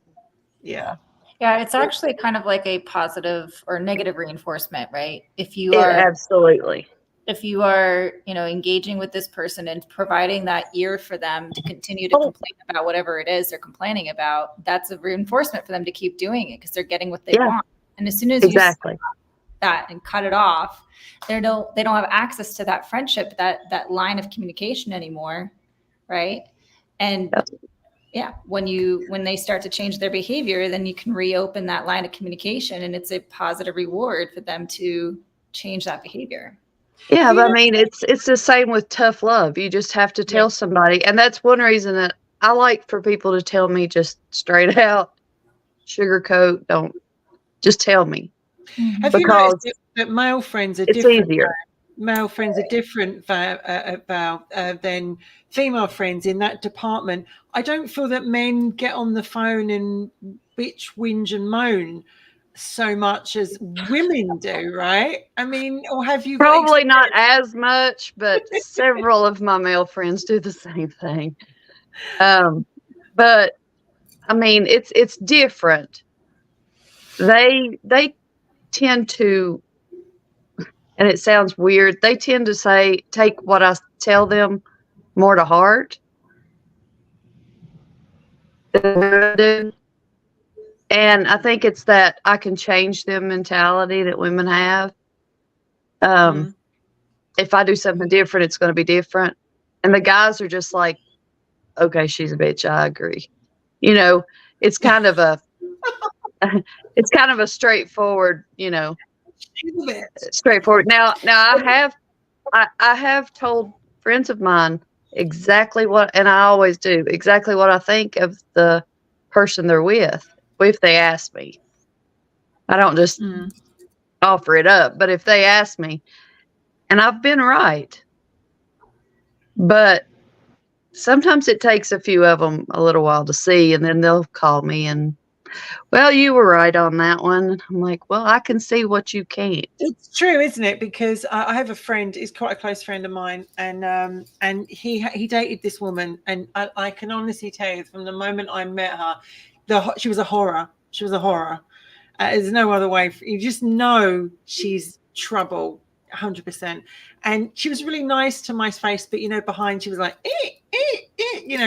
Yeah. Yeah, it's actually kind of like a positive or negative reinforcement, right? If you It are absolutely. if you are, engaging with this person and providing that ear for them to continue to complain about whatever it is they're complaining about, that's a reinforcement for them to keep doing it because they're getting what they want. And as soon as you stop that and cut it off, they don't have access to that friendship, that line of communication anymore, right? And yeah, when they start to change their behavior, then you can reopen that line of communication, and it's a positive reward for them to change that behavior. Yeah, but I mean, it's the same with tough love. You just have to tell somebody, and that's one reason that I like for people to tell me just straight out, sugarcoat, don't just tell me. Have you noticed that male friends are different? Easier. Male friends are different than female friends in that department. I don't feel that men get on the phone and bitch, whinge, and moan so much as women do, right? I mean, or have you probably not as much, but several of my male friends do the same thing. But I mean, it's different. They tend to, and it sounds weird, they tend to take what I tell them more to heart than I do. And I think it's that I can change their mentality that women have. If I do something different, it's going to be different. And the guys are just like, okay, she's a bitch. I agree. It's kind of a, straightforward, straightforward. Now I have told friends of mine exactly what, and I always do exactly what I think of the person they're with. If they ask me, I don't just offer it up, but if they ask me, and I've been right, but sometimes it takes a few of them a little while to see, and then they'll call me and, well, you were right on that one. I'm like, well, I can see what you can't. It's true, isn't it? Because I have a friend, he's quite a close friend of mine, and he dated this woman, and I can honestly tell you, from the moment I met her, she was a horror. She was a horror. There's no other way. You just know she's trouble, 100%. And she was really nice to my face, but behind she was like,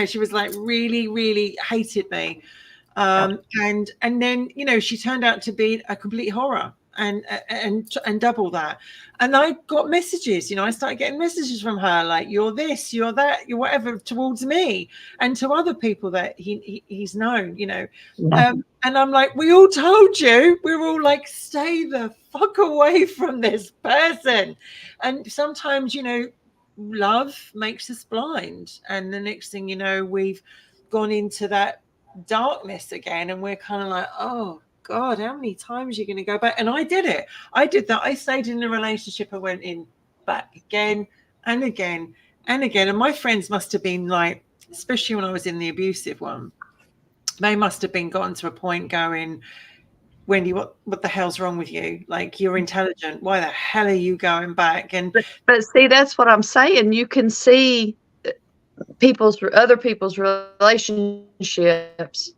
she was like really, really hated me. And then she turned out to be a complete horror and double that. And I got messages, I started getting messages from her like, you're this, you're that, you're whatever, towards me and to other people that he's known, and I'm like, we all told you. We're all like, stay the fuck away from this person. And sometimes love makes us blind, and the next thing you know, we've gone into that darkness again, and we're kind of like, oh God, how many times are you going to go back? And I did it. I did that. I stayed in a relationship. I went in back again and again and again. And my friends must have been like, especially when I was in the abusive one, they must have been gotten to a point going, Wendy, what the hell's wrong with you? Like, you're intelligent. Why the hell are you going back? And but see, that's what I'm saying. You can see other people's relationships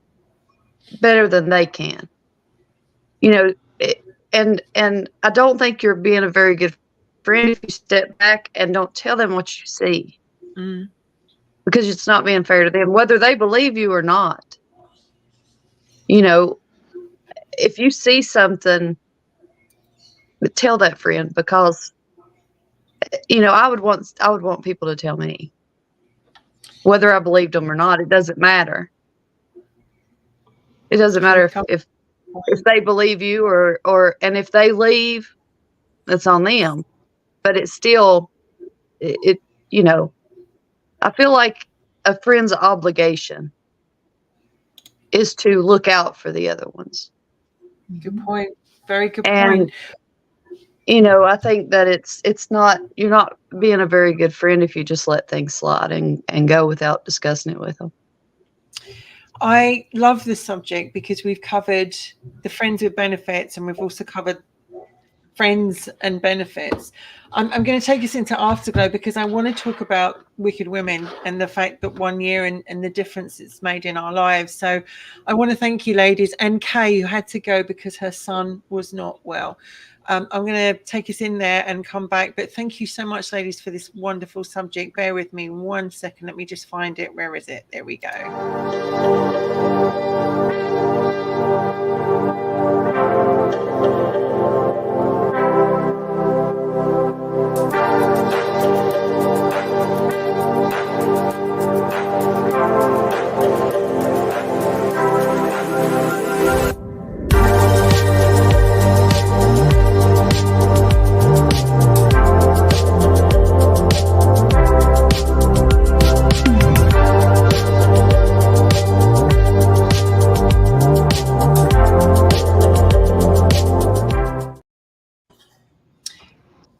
better than they can. And I don't think you're being a very good friend if you step back and don't tell them what you see, because it's not being fair to them, whether they believe you or not. If you see something, tell that friend, because I would want people to tell me, whether I believed them or not. It doesn't matter. It doesn't matter if they believe you or and if they leave, that's on them. But it's still, I feel like a friend's obligation is to look out for the other ones. Good point. Very good point. you know, I think that it's not, you're not being a very good friend if you just let things slide and go without discussing it with them. I love this subject because we've covered the friends with benefits, and we've also covered friends and benefits. I'm going to take us into Afterglow because I want to talk about Wicked Women and the fact that 1 year and the difference it's made in our lives. So I want to thank you, ladies, and Kay, who had to go because her son was not well. I'm going to take us in there and come back. But thank you so much, ladies, for this wonderful subject. Bear with me 1 second. Let me just find it. Where is it? There we go.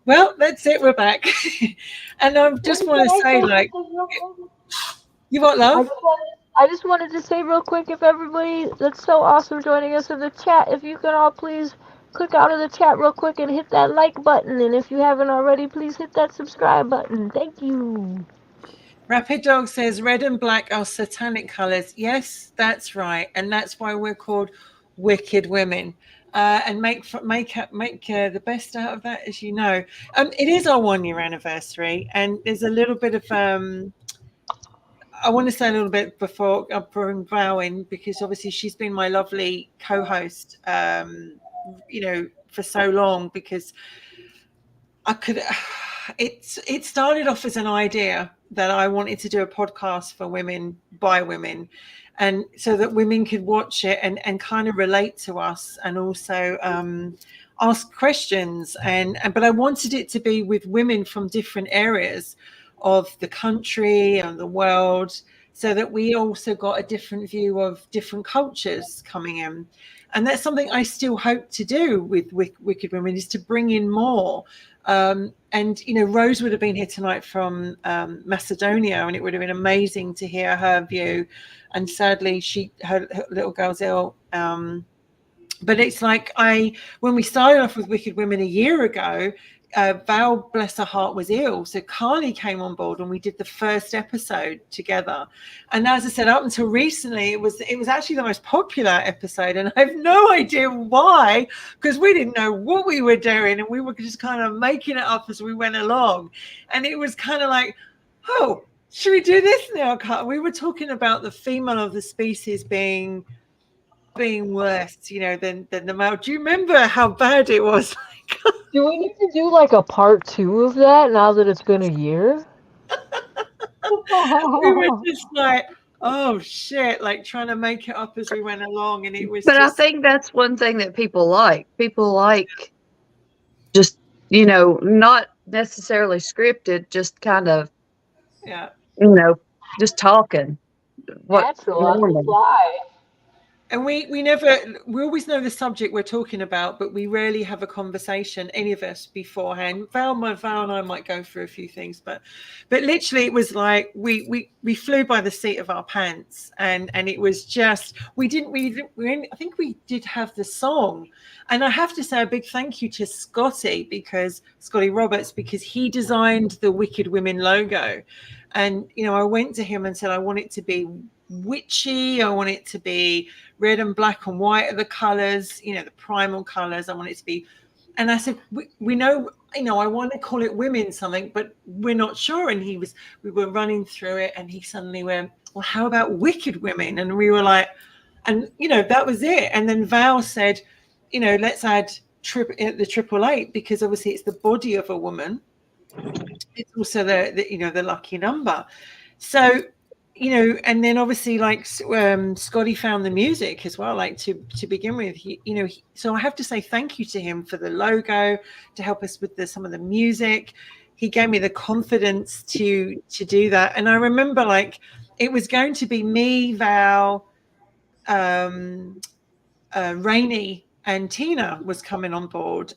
Well, that's it. We're back. And I just want to say, like, you what, love? I just wanted to say real quick, if everybody that's so awesome joining us in the chat, if you can all please click out of the chat real quick and hit that like button. And if you haven't already, please hit that subscribe button. Thank you. Rapid Dog says red and black are satanic colors. Yes, that's right. And that's why we're called Wicked Women. And make the best out of that, as you know. It is our 1 year anniversary, and there's a little bit of I want to say a little bit before I bring Val in, because obviously she's been my lovely co-host, you know, for so long, because I could. It started off as an idea that I wanted to do a podcast for women by women, and so that women could watch it and kind of relate to us, and also ask questions, but I wanted it to be with women from different areas of the country and the world, so that we also got a different view of different cultures coming in. And that's something I still hope to do with Wicked Women, is to bring in more. And, you know, Rose would have been here tonight from Macedonia, and it would have been amazing to hear her view. And sadly, her little girl's ill. But it's like when we started off with Wicked Women a year ago, Val, bless her heart, was ill. So Carly came on board and we did the first episode together. And as I said, up until recently, it was actually the most popular episode. And I have no idea why, because we didn't know what we were doing. And we were just kind of making it up as we went along. And it was kind of like, oh, should we do this now? We were talking about the female of the species being worse, you know, than the male. Do you remember how bad it was? Do we need to do like a part 2 of that now that it's been a year? We were just like, oh shit, like trying to make it up as we went along, and it was. But I think that's one thing that people like. People like just, you know, not necessarily scripted, just kind of, Yeah, you know, just talking. Natural on the fly. And we always know the subject we're talking about, but we rarely have a conversation, any of us, beforehand. Val and I might go through a few things, but literally it was like we flew by the seat of our pants, and it was just I think we did have the song, and I have to say a big thank you to Scotty Roberts, because he designed the Wicked Women logo, and you know, I went to him and said I want it to be witchy, I want it to be red and black and white are the colors, you know, the primal colors. I want it to be, and I said, we know, you know, I want to call it women something, but we're not sure. And we were running through it, and he suddenly went, well, how about Wicked Women? And we were like, and you know, that was it. And then Val said, you know, let's add the 888, because obviously it's the body of a woman. It's also the you know, the lucky number. So, you know, and then obviously like Scotty found the music as well, like to begin with, so I have to say thank you to him for the logo, to help us with some of the music. He gave me the confidence to do that. And I remember like it was going to be me, Val, Rainey, and Tina was coming on board.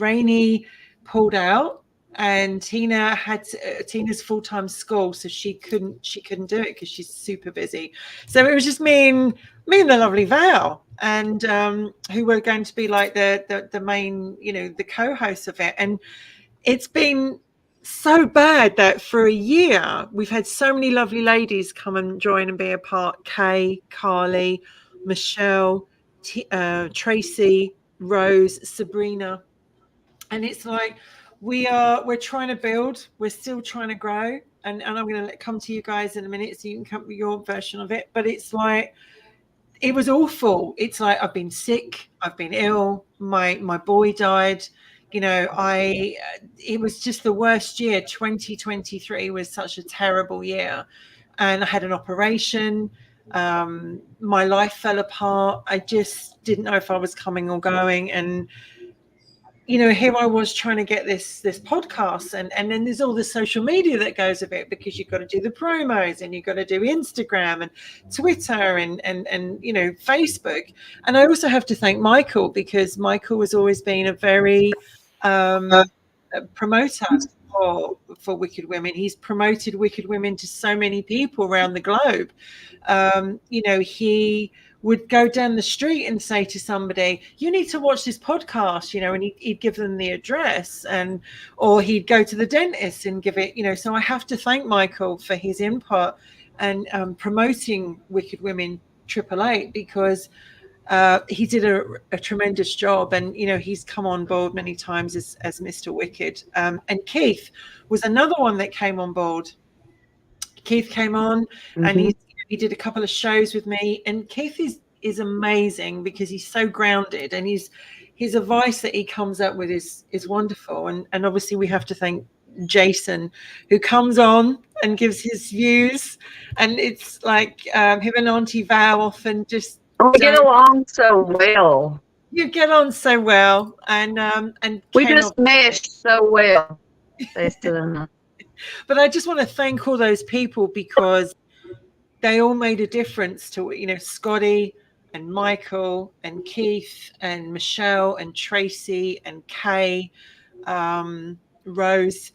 Rainey pulled out, and Tina's full-time school, so she couldn't do it because she's super busy. So it was just me and the lovely Val, and who were going to be like the main, the co-hosts of it. And it's been so bad that for a year we've had so many lovely ladies come and join and be a part. Kay, Carly, Michelle, Tracy, Rose, Sabrina. And it's like we're trying to build, we're still trying to grow, and I'm going to come to you guys in a minute so you can come with your version of it. But it's like, it was awful. It's like I've been sick, I've been ill, my boy died, it was just the worst year. 2023 was such a terrible year, and I had an operation. My life fell apart. I just didn't know if I was coming or going, and here I was trying to get this podcast, and then there's all the social media that goes with it, because you've got to do the promos, and you've got to do Instagram and Twitter and Facebook. And I also have to thank Michael, because Michael has always been a very promoter for Wicked Women. He's promoted Wicked Women to so many people around the globe. He would go down the street and say to somebody, you need to watch this podcast, and he'd give them the address, or he'd go to the dentist and give it, so I have to thank Michael for his input and promoting Wicked Women 888, because he did a tremendous job, and he's come on board many times as Mr. Wicked. And Keith was another one that came on board. Keith came on, and he did a couple of shows with me, and Keith is amazing, because he's so grounded, and his advice that he comes up with is wonderful. And obviously we have to thank Jason, who comes on and gives his views, and it's like him and Auntie Val often just get along so well. You get on so well, and we just meshed so well. But I just want to thank all those people, because they all made a difference to, Scotty and Michael and Keith and Michelle and Tracy and Kay, Rose.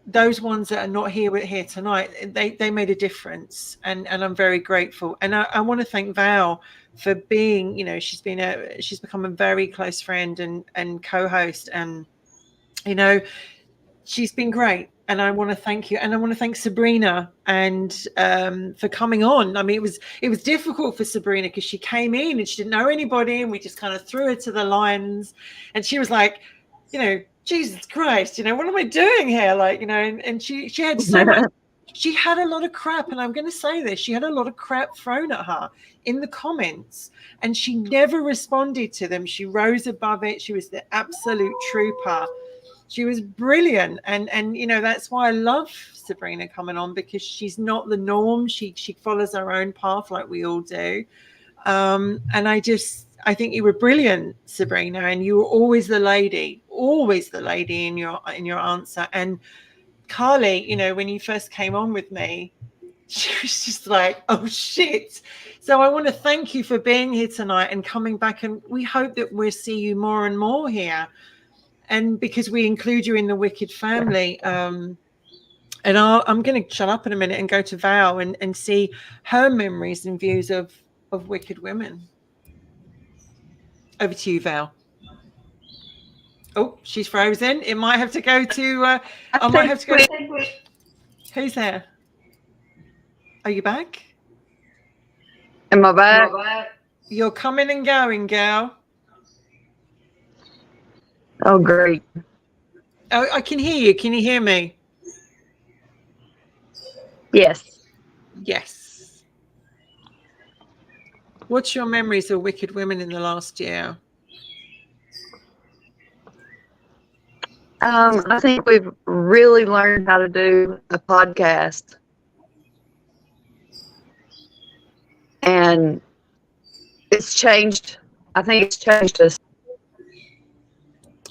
Those ones that are not here tonight, they made a difference, and I'm very grateful. And I want to thank Val for being, she's become a very close friend and co-host, and she's been great. And I want to thank you, and I want to thank Sabrina and for coming on. I mean, it was difficult for Sabrina, because she came in and she didn't know anybody, and we just kind of threw her to the lions, and she was like, Jesus Christ, what am I doing here? Like, and she had so much. She had a lot of crap, and I'm going to say this, she had a lot of crap thrown at her in the comments, and she never responded to them. She rose above it. She was the absolute trooper. She was brilliant, and that's why I love Sabrina coming on, because she's not the norm. She follows her own path like we all do, and I think you were brilliant, Sabrina, and you were always the lady in your answer. And Carly, when you first came on with me, she was just like, oh shit. So I want to thank you for being here tonight and coming back, and we hope that we'll see you more and more here. And because we include you in the Wicked family, and I'm going to shut up in a minute and go to Val and see her memories and views of Wicked Women. Over to you, Val. Oh, she's frozen. It might have to go to. I might have to go. Who's there? Are you back? Am I back? You're coming and going, girl. Oh, great. Oh, I can hear you. Can you hear me? Yes. Yes. What's your memories of Wicked Women in the last year? I think we've really learned how to do a podcast. And it's changed. I think it's changed us.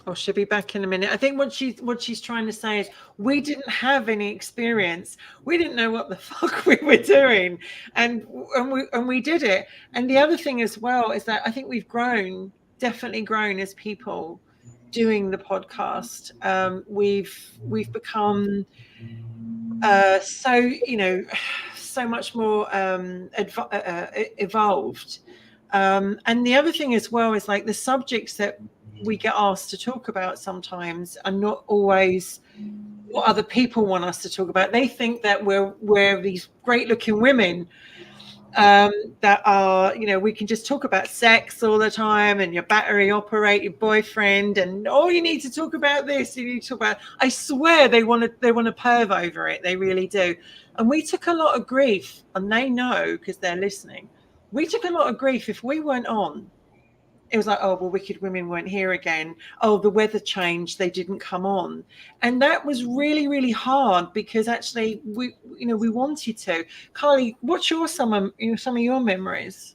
Oh, she'll be back in a minute. I think what she's trying to say is we didn't have any experience. We didn't know what the fuck we were doing, and we did it. And the other thing as well is that I think we've definitely grown as people, doing the podcast. We've become so much more evolved. And the other thing as well is like the subjects that we get asked to talk about sometimes are not always what other people want us to talk about. They think that we're these great looking women that are, we can just talk about sex all the time and your battery operated boyfriend and you need to talk about this, you need to talk about. I swear they want to perv over it. They really do. And we took a lot of grief, and they know because they're listening. We took a lot of grief if we weren't on. It was like, oh, well, Wicked Women weren't here again. Oh, the weather changed, they didn't come on. And that was really, really hard because actually we wanted to. Carly, what's some of your memories?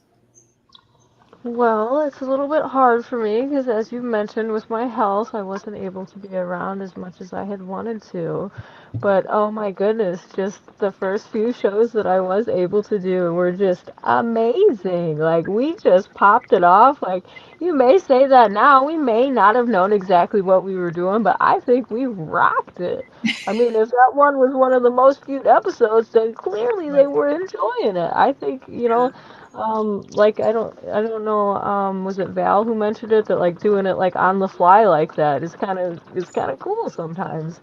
Well, it's a little bit hard for me because, as you mentioned, with my health, I wasn't able to be around as much as I had wanted to. But oh my goodness, just the first few shows that I was able to do were just amazing. Like, we just popped it off. Like, you may say that now, we may not have known exactly what we were doing, but I think we rocked it. I mean, if that one was one of the most viewed episodes, then clearly they were enjoying it. I think, like I don't know, was it Val who mentioned it, that like doing it like on the fly like that is kind of cool sometimes,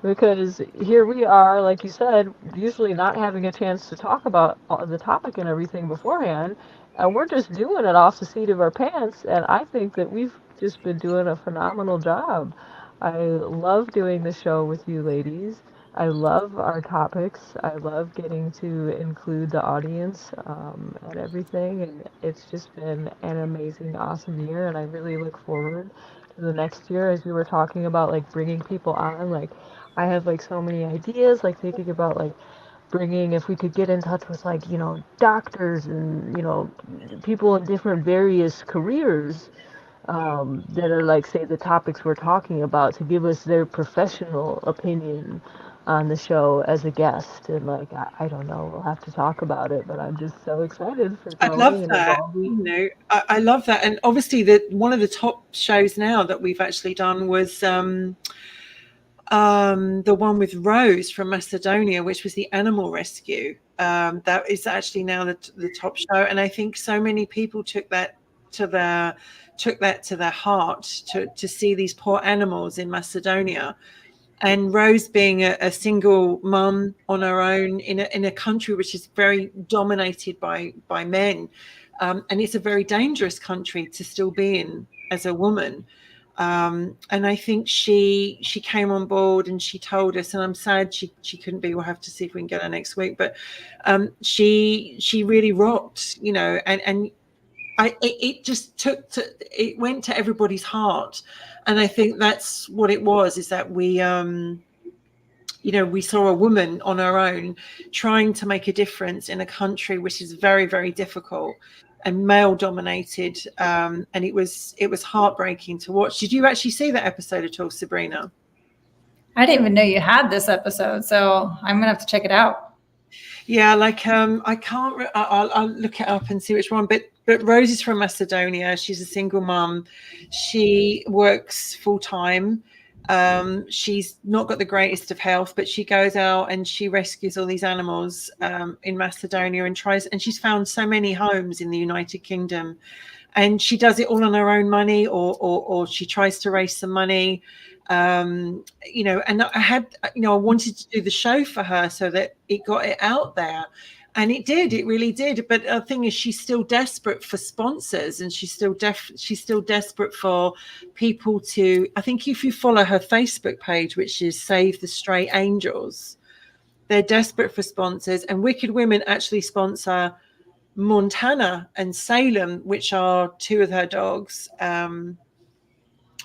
because here we are, like you said, usually not having a chance to talk about the topic and everything beforehand, and we're just doing it off the seat of our pants, and I think that we've just been doing a phenomenal job. I love doing the show with you ladies. I love our topics. I love getting to include the audience and everything. And it's just been an amazing, awesome year. And I really look forward to the next year, as we were talking about, like bringing people on. Like, I have like so many ideas, like thinking about like bringing, if we could get in touch with like, doctors and, people in different various careers that are like, say, the topics we're talking about, to give us their professional opinion on the show as a guest. And like, I don't know, we'll have to talk about it, but I'm just so excited for I love growing and that. evolving. I love that. And obviously one of the top shows now that we've actually done was the one with Rose from Macedonia, which was the animal rescue. That is actually now the top show. And I think so many people took that to their heart, to see these poor animals in Macedonia. And Rose being a single mum on her own in a country which is very dominated by men, and it's a very dangerous country to still be in as a woman. And I think she came on board and she told us, and I'm sad she couldn't be. We'll have to see if we can get her next week. But she really rocked, and it just it went to everybody's heart. And I think that's what it was, is that we we saw a woman on her own trying to make a difference in a country which is very, very difficult and male dominated, and it was heartbreaking to watch. Did you actually see that episode at all, Sabrina? I didn't even know you had this episode, so I'm gonna have to check it out. Yeah, like I can't. I'll look it up and see which one. But Rose is from Macedonia. She's a single mum. She works full time. She's not got the greatest of health, but she goes out and she rescues all these animals in Macedonia and she's found so many homes in the United Kingdom, and she does it all on her own money, or she tries to raise some money. And I wanted to do the show for her so that it got it out there, and it really did. But the thing is, she's still desperate for sponsors, and she's still desperate for people to. I think if you follow her Facebook page, which is Save the Stray Angels, they're desperate for sponsors, and Wicked Women actually sponsor Montana and Salem, which are two of her dogs.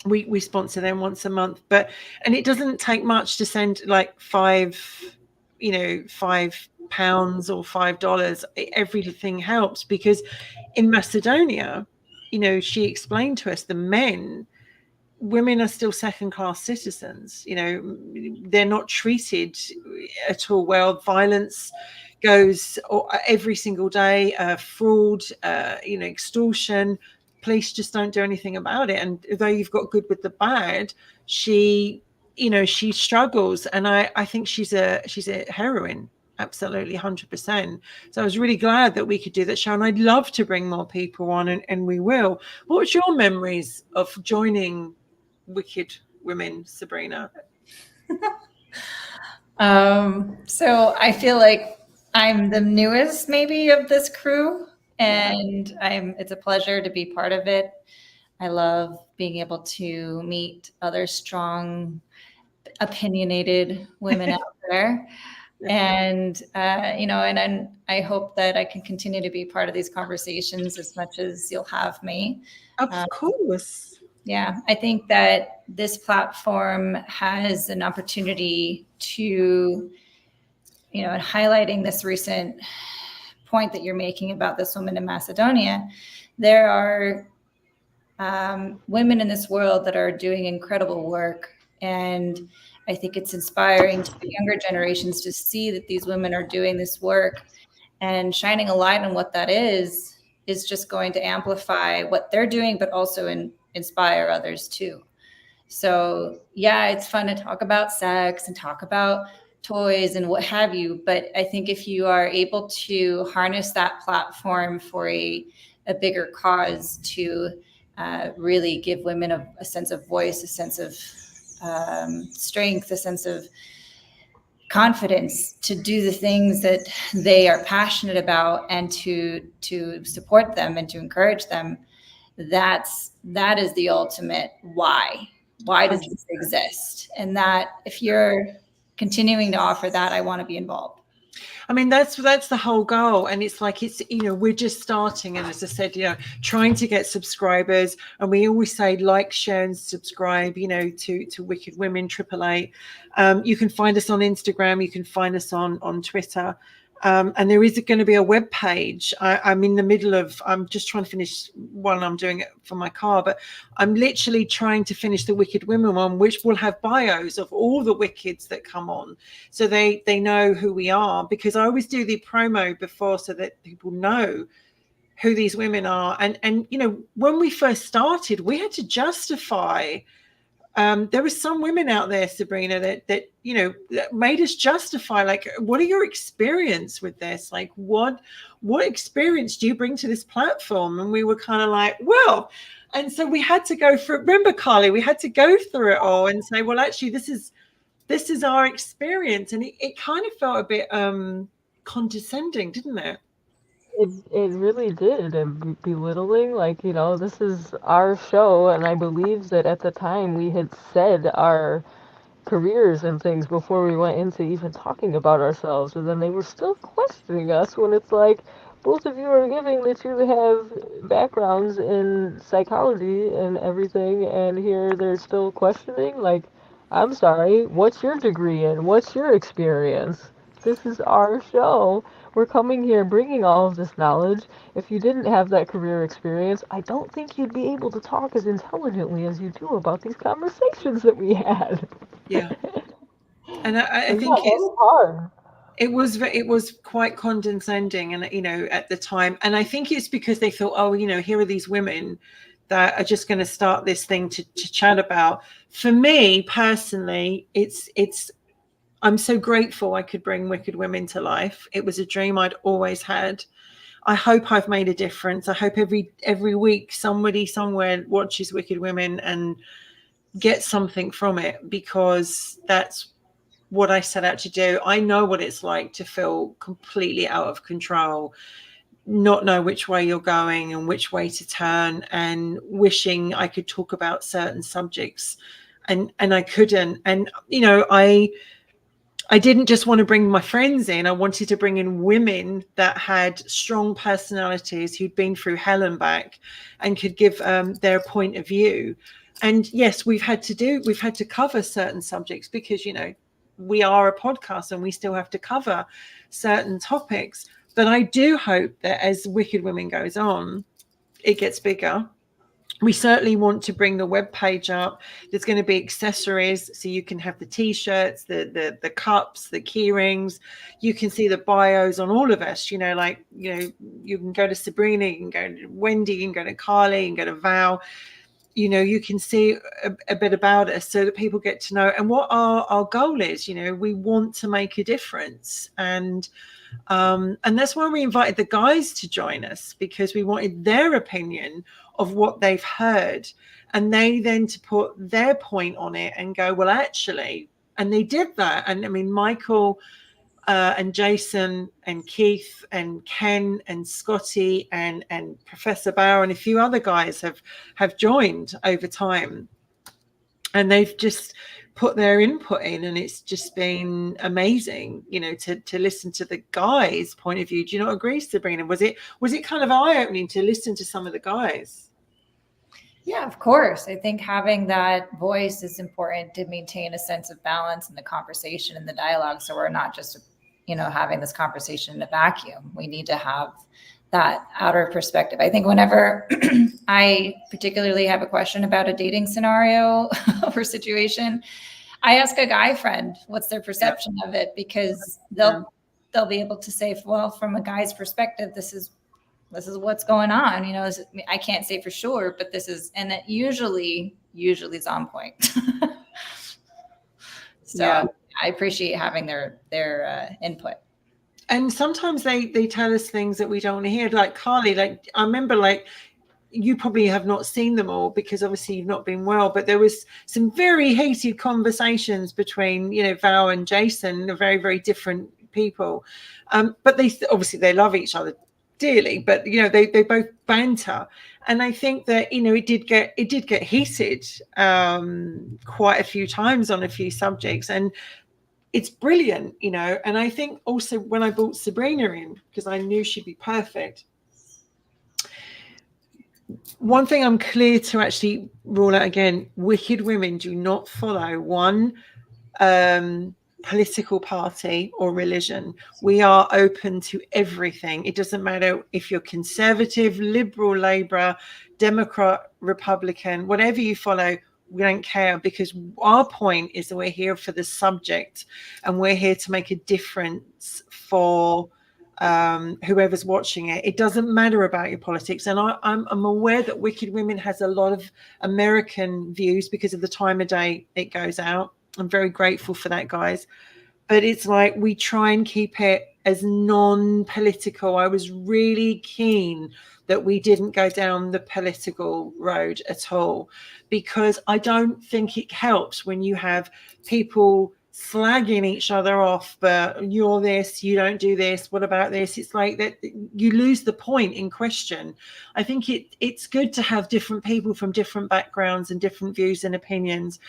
We sponsor them once a month, and it doesn't take much to send like £5 or $5. Everything helps, because in Macedonia, she explained to us, women are still second-class citizens. They're not treated at all well. Violence goes every single day, fraud, extortion. police just don't do anything about it. And though you've got good with the bad, she struggles. And I think she's a heroine. Absolutely, 100%. So I was really glad that we could do that show, and I'd love to bring more people on, and we will. What's your memories of joining Wicked Women, Sabrina? So I feel like I'm the newest maybe of this crew, and it's a pleasure to be part of it. I love being able to meet other strong, opinionated women out there. And, and I hope that I can continue to be part of these conversations as much as you'll have me. Of course. Yeah, I think that this platform has an opportunity to, and highlighting this recent point that you're making about this woman in Macedonia, there are women in this world that are doing incredible work. And I think it's inspiring to the younger generations to see that these women are doing this work, and shining a light on what that is just going to amplify what they're doing, but also inspire others too. So yeah, it's fun to talk about sex and talk about toys and what have you. But I think if you are able to harness that platform for a bigger cause to really give women a sense of voice, a sense of strength, a sense of confidence to do the things that they are passionate about, and to support them and to encourage them, that is the ultimate why does this exist? And that if you're continuing to offer that, I want to be involved. I mean, that's the whole goal. And it's like, we're just starting. And as I said, trying to get subscribers. And we always say, like, share and subscribe, to Wicked Women 888. You can find us on Instagram. You can find us on Twitter. And there is going to be a web page. I'm in the middle of, I'm just trying to finish one. I'm doing it for my car, but I'm literally trying to finish the Wicked Women one, which will have bios of all the Wickeds that come on, so they know who we are. Because I always do the promo before so that people know who these women are. And when we first started, we had to justify. There were some women out there, Sabrina, that made us justify, like, what are your experience with this? Like, what experience do you bring to this platform? And we were kind of like, well, and so we had to go through. Remember, Carly, we had to go through it all and say, well, actually, this is our experience, and it kind of felt a bit condescending, didn't it? It really did, and belittling, like, this is our show, and I believe that at the time we had said our careers and things before we went into even talking about ourselves, and then they were still questioning us when it's like, both of you are giving that you have backgrounds in psychology and everything, and here they're still questioning. Like, I'm sorry, what's your degree in? What's your experience? This is our show. We're coming here bringing all of this knowledge. If you didn't have that career experience, I don't think you'd be able to talk as intelligently as you do about these conversations that we had. Yeah. And I think it's hard. It was quite condescending, and at the time, and I think it's because they thought, oh, here are these women that are just going to start this thing to chat about. For me personally, I'm so grateful I could bring Wicked Women to life. It was a dream I'd always had. I hope I've made a difference. I hope every week somebody somewhere watches Wicked Women and gets something from it, because that's what I set out to do. I know what it's like to feel completely out of control, not know which way you're going and which way to turn, and wishing I could talk about certain subjects and I couldn't. And I didn't just want to bring my friends in. I wanted to bring in women that had strong personalities, who'd been through hell and back, and could give their point of view. And yes, we've had to cover certain subjects because, we are a podcast and we still have to cover certain topics. But I do hope that as Wicked Women goes on, it gets bigger. we certainly want to bring the web page up. There's going to be accessories, so you can have the t-shirts, the cups, the key rings. You can see the bios on all of us. You know, like, you know, you can go to Sabrina, you can go to Wendy, you can go to Carly, you can go to Val. You know, you can see a bit about us so that people get to know and what our goal is. You know, we want to make a difference, and that's why we invited the guys to join us, because we wanted their opinion of what they've heard, and they then to put their point on it and go, well, actually, and they did that. And I mean, Michael and Jason and Keith and Ken and Scotty and Professor Bauer and a few other guys have joined over time, and they've just put their input in, and it's just been amazing, you know, to listen to the guys' point of view. Do you not agree, Sabrina? Was it kind of eye-opening to listen to some of the guys? Yeah, of course. I think having that voice is important to maintain a sense of balance in the conversation and the dialogue. So we're not just, you know, having this conversation in a vacuum. We need to have that outer perspective. I think whenever I particularly have a question about a dating scenario or situation, I ask a guy friend what's their perception of it, because they'll be able to say, well, from a guy's perspective, this is what's going on. You know, I can't say for sure, but this is, and it usually is on point. So yeah. I appreciate having their input. And sometimes they tell us things that we don't want to hear. Like Carly, like I remember, like, you probably have not seen them all because obviously you've not been well, but there was some very heated conversations between, you know, Val and Jason. They're very, very different people. But they love each other dearly, but you know, they both banter. And I think that, you know, it did get heated quite a few times on a few subjects, and it's brilliant, you know. And I think also when I brought Sabrina in, because I knew she'd be perfect, one thing I'm clear to actually rule out again: Wicked Women do not follow one political party or religion. We are open to everything. It doesn't matter if you're conservative, liberal, Labour, Democrat, Republican, whatever you follow. We don't care, because our point is that we're here for the subject, and we're here to make a difference for whoever's watching it. It doesn't matter about your politics. And I'm aware that Wicked Women has a lot of American views because of the time of day it goes out. I'm very grateful for that, guys. But it's like we try and keep it as non-political. I was really keen that we didn't go down the political road at all, because I don't think it helps when you have people slagging each other off, but you're this, you don't do this, what about this? It's like that you lose the point in question. I think it's good to have different people from different backgrounds and different views and opinions.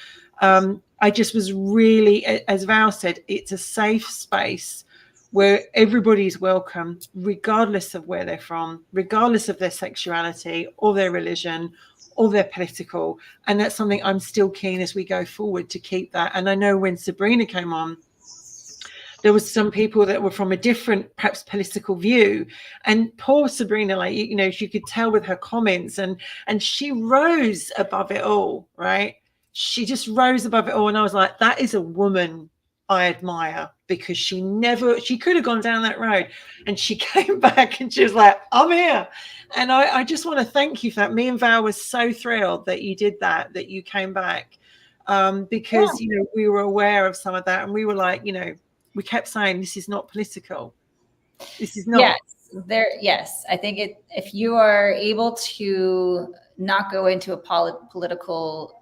I just was really, as Val said, it's a safe space where everybody's welcome, regardless of where they're from, regardless of their sexuality or their religion or their political. And that's something I'm still keen as we go forward to keep that. And I know when Sabrina came on, there was some people that were from a different, perhaps, political view. And poor Sabrina, like, you know, you could tell with her comments, and she rose above it all, right? She just rose above it all. And I was like, that is a woman I admire, because she could have gone down that road, and she came back and she was like, I'm here. And I just want to thank you for that. Me and Val was so thrilled that you did that you came back, because, you know, we were aware of some of that, and we were like, you know, we kept saying, this is not political. This is not. Yes. I think if you are able to not go into a political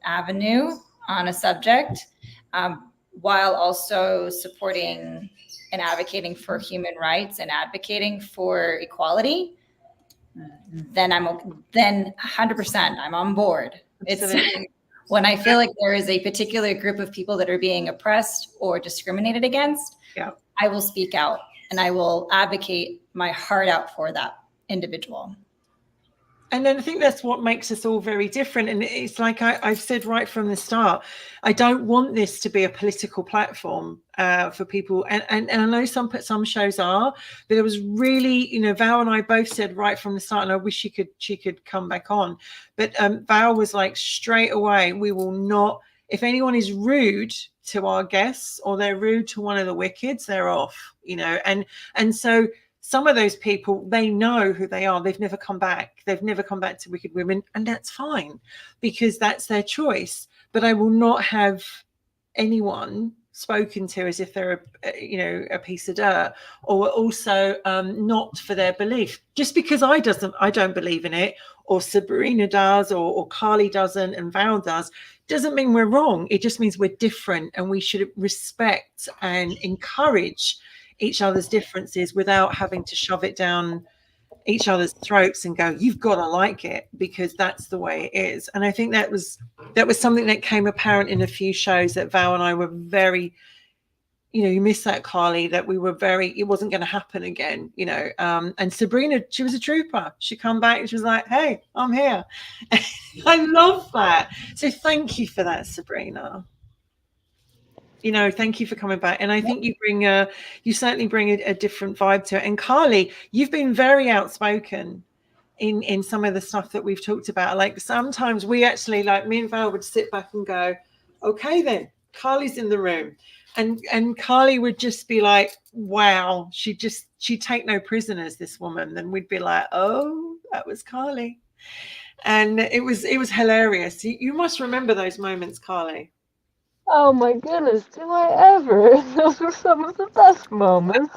avenue on a subject, while also supporting and advocating for human rights and advocating for equality, then 100% I'm on board. It's when I feel like there is a particular group of people that are being oppressed or discriminated against, I will speak out and I will advocate my heart out for that individual. And then I think that's what makes us all very different. And it's like I've said right from the start, I don't want this to be a political platform for people. And I know some shows are, but it was really, Val and I both said right from the start, and I wish she could come back on. But Val was like, straight away, we will not, if anyone is rude to our guests or they're rude to one of the Wickeds, they're off, and so some of those people, they know who they are. They've never come back. They've never come back to Wicked Women, and that's fine because that's their choice. But I will not have anyone spoken to as if they're a piece of dirt, or also not for their belief. Just because I don't believe in it, or Sabrina does, or Carly doesn't, and Val doesn't mean we're wrong. It just means we're different, and we should respect and encourage each other's differences without having to shove it down each other's throats and go, you've got to like it, because that's the way it is. And I think that was something that came apparent in a few shows that Val and I were very, you missed that, Carly, that we were it wasn't going to happen again, and Sabrina, she was a trooper. She come back and she was like, hey, I'm here. I love that. So thank you for that, Sabrina. Thank you for coming back. And I think you certainly bring a different vibe to it. And Carly, you've been very outspoken in some of the stuff that we've talked about. Like sometimes we actually, like me and Val would sit back and go, okay, then Carly's in the room. And Carly would just be like, wow, she'd take no prisoners, this woman. Then we'd be like, oh, that was Carly. And it was hilarious. You must remember those moments, Carly. Oh my goodness, do I ever? Those were some of the best moments.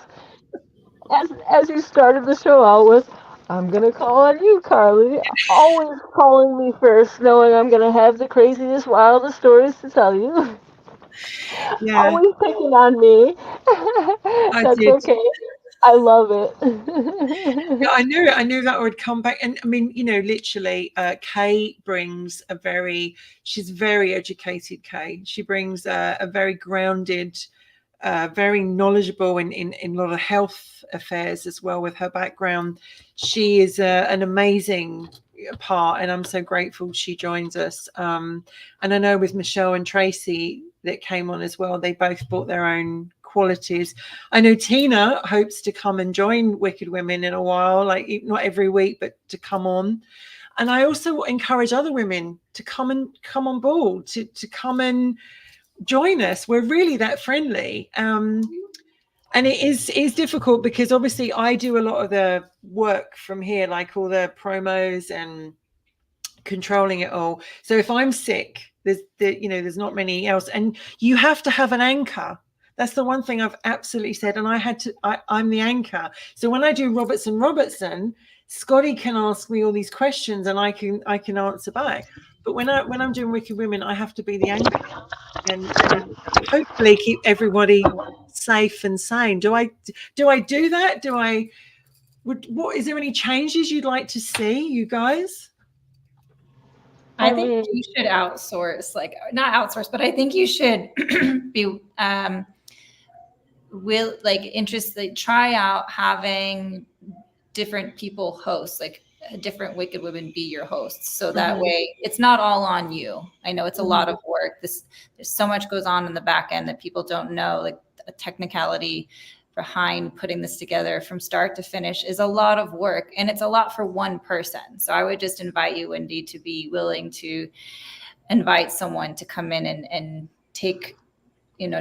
As you started the show out with, I'm gonna call on you, Carly. Always calling me first, knowing I'm gonna have the craziest, wildest stories to tell you. Yeah. Always picking on me. That's okay. I love it. Yeah, I knew that would come back. And I mean, literally, Kay brings she's very educated, Kay. She brings a very grounded, very knowledgeable in a lot of health affairs as well with her background. She is an amazing part, and I'm so grateful she joins us. And I know with Michelle and Tracy that came on as well, they both brought their own qualities. I know Tina hopes to come and join Wicked Women in a while, like not every week, but to come on. And I also encourage other women to come on board, to come and join us. We're really that friendly. And it is difficult because obviously I do a lot of the work from here, like all the promos and controlling it all. So if I'm sick, there's not many else, and you have to have an anchor. That's the one thing I've absolutely said, and I'm the anchor. So when I do Robertson, Scotty can ask me all these questions and I can answer back. But when I'm doing Wicked Women, I have to be the anchor and hopefully keep everybody safe and sane. Do I do that? What is there any changes you'd like to see, you guys? I think you should outsource, not outsource, but I think you should be interested, try out having different people host, like different Wicked Women be your hosts. So that way it's not all on you. I know it's a lot of work. There's so much goes on in the back end that people don't know, like a technicality behind putting this together from start to finish is a lot of work, and it's a lot for one person. So I would just invite you, Wendy, to be willing to invite someone to come in and take,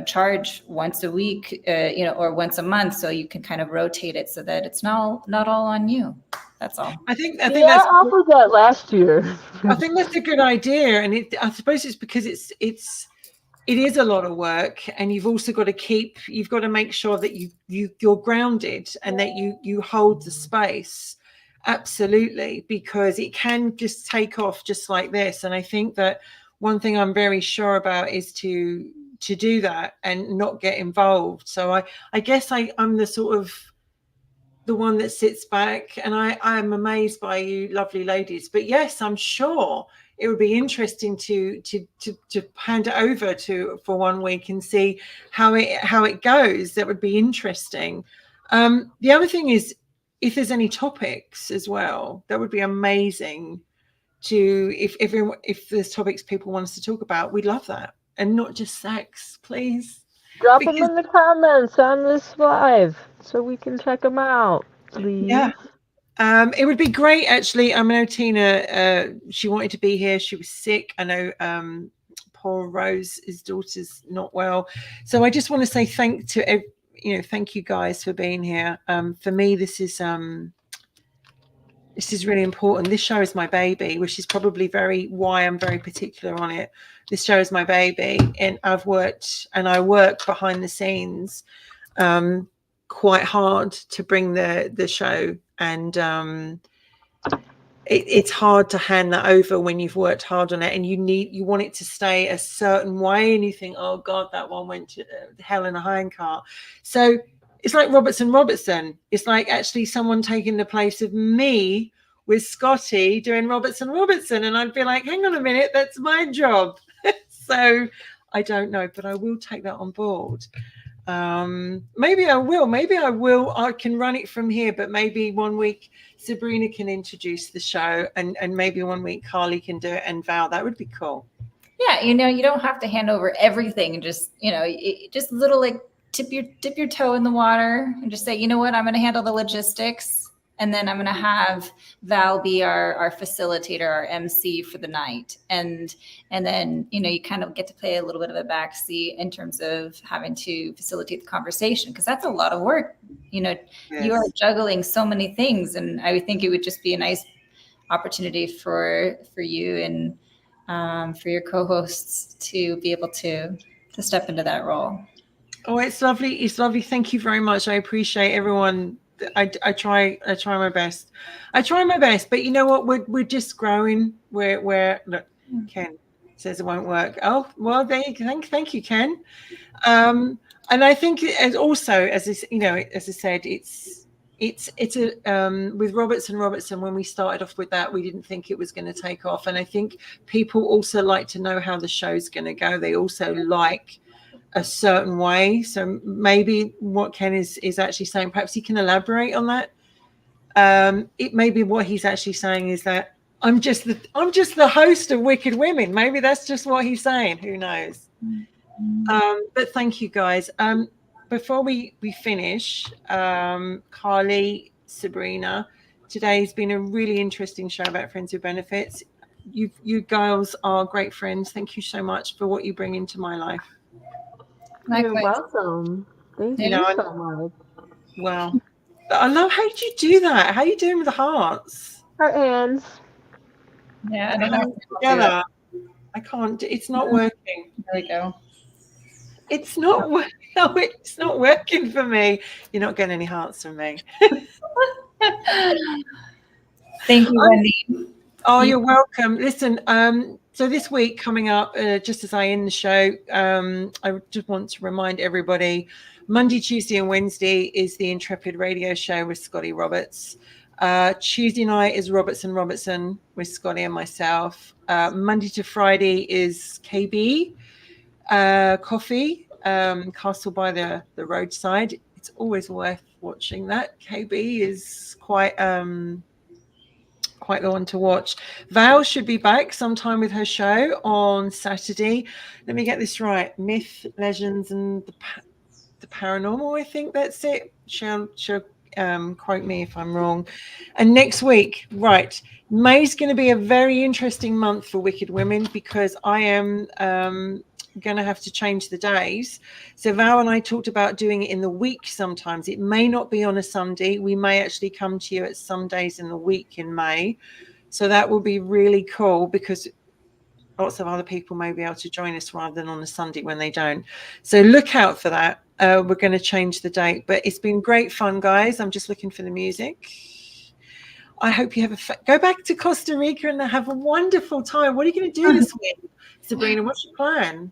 charge once a week, or once a month, so you can kind of rotate it so that it's not all on you. That's all. I think that's offered that last year. I think that's a good idea, and I suppose it's because it is a lot of work, and you've also got to make sure that you're grounded and that you hold the space. Absolutely, because it can just take off just like this. And I think that one thing I'm very sure about is to do that and not get involved. So I guess I'm the sort of the one that sits back, and I'm amazed by you lovely ladies. But yes, I'm sure it would be interesting to hand it over for 1 week and see how it goes. That would be interesting. The other thing is, if there's any topics as well, that would be amazing. If there's topics people want us to talk about, we'd love that, and not just sex, please. Drop them in the comments on this live so we can check them out, please. Yeah. It would be great, actually. I know Tina, she wanted to be here. She was sick. I know poor Rose, his daughter's not well. So I just want to say thank you guys for being here. For me, this is really important. This show is my baby, which is probably why I'm very particular on it. This show is my baby, and I work behind the scenes quite hard to bring the show, and it's hard to hand that over when you've worked hard on it, and you want it to stay a certain way, and you think, oh God, that one went to hell in a handcart. So it's like Robertson. It's like actually someone taking the place of me with Scotty doing Robertson. And I'd be like, hang on a minute, that's my job. So I don't know, but I will take that on board. Maybe I will. I can run it from here, but maybe one week Sabrina can introduce the show, and maybe one week Carly can do it, and Val. That would be cool. Yeah, you don't have to hand over everything, and just just a little, like, dip your toe in the water and just say, you know what, I'm going to handle the logistics, and then I'm going to have Val be our facilitator, our MC for the night, and then you kind of get to play a little bit of a backseat in terms of having to facilitate the conversation, because that's a lot of work. Yes. You are juggling so many things, and I would think it would just be a nice opportunity for you and for your co-hosts to be able to step into that role. Oh, it's lovely. It's lovely. Thank you very much. I appreciate everyone. I try my best. But you know what? We're just growing. Look, Ken says it won't work. Oh, well, thank you, Ken. And I think as I said, it's with Robertson. When we started off with that, we didn't think it was going to take off. And I think people also like to know how the show's going to go. They also like a certain way. So maybe what Ken is actually saying, perhaps he can elaborate on that. It may be what he's actually saying is that I'm just the host of Wicked Women. Maybe that's just what he's saying. Who knows? But thank you, guys. Before we finish, Carly, Sabrina, today's been a really interesting show about Friends with Benefits. You girls are great friends. Thank you so much for what you bring into my life. You're welcome. Thank you so much. Well, I love, how did you do that? How are you doing with the hearts? Her hands. Yeah, I don't know. Together. I can't. It's not working. There we go. It's not working. No, it's not working for me. You're not getting any hearts from me. Thank you, Wendy. Oh, you're welcome. Listen, so this week coming up, just as I end the show, I just want to remind everybody, Monday, Tuesday, and Wednesday is the Intrepid Radio Show with Scotty Roberts. Tuesday night is Robertson with Scotty and myself. Monday to Friday is KB Coffee, Castle by the Roadside. It's always worth watching that. KB is quite the one to watch. Val should be back sometime with her show on Saturday. Let me get this right. Myth, Legends, and the Paranormal. I think that's it. She'll quote me if I'm wrong. And next week, right, May's going to be a very interesting month for Wicked Women, because I am going to have to change the days. So Val and I talked about doing it in the week sometimes. It may not be on a Sunday. We may actually come to you at some days in the week in May. So that will be really cool, because lots of other people may be able to join us rather than on a Sunday when they don't. So look out for that. We're going to change the date, but it's been great fun, guys. I'm just looking for the music. I hope you have go back to Costa Rica and have a wonderful time. What are you going to do this week, Sabrina? What's your plan?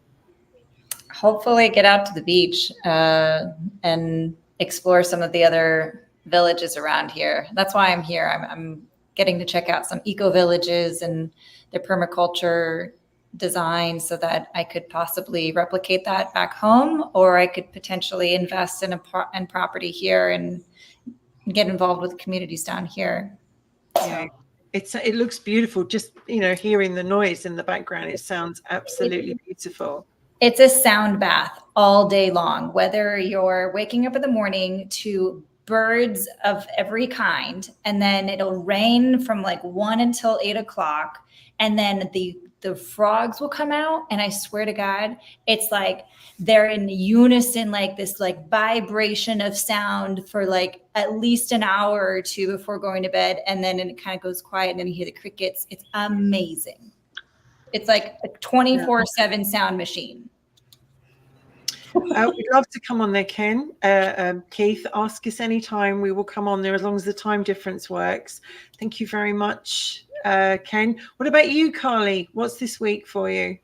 Hopefully get out to the beach and explore some of the other villages around here. That's why I'm here. I'm getting to check out some eco villages and their permaculture design, so that I could possibly replicate that back home, or I could potentially invest in property here and get involved with communities down here. Yeah. It looks beautiful. Just, hearing the noise in the background, it sounds absolutely beautiful. It's a sound bath all day long, whether you're waking up in the morning to birds of every kind, and then it'll rain from like 1 until 8 o'clock. And then the frogs will come out. And I swear to God, it's like they're in unison, like this like vibration of sound for like at least an hour or two before going to bed. And then it kind of goes quiet and then you hear the crickets. It's amazing. It's like a 24/7 sound machine. We'd love to come on there, Ken. Keith, ask us anytime. We will come on there as long as the time difference works. Thank you very much, Ken. What about you, Carly? What's this week for you?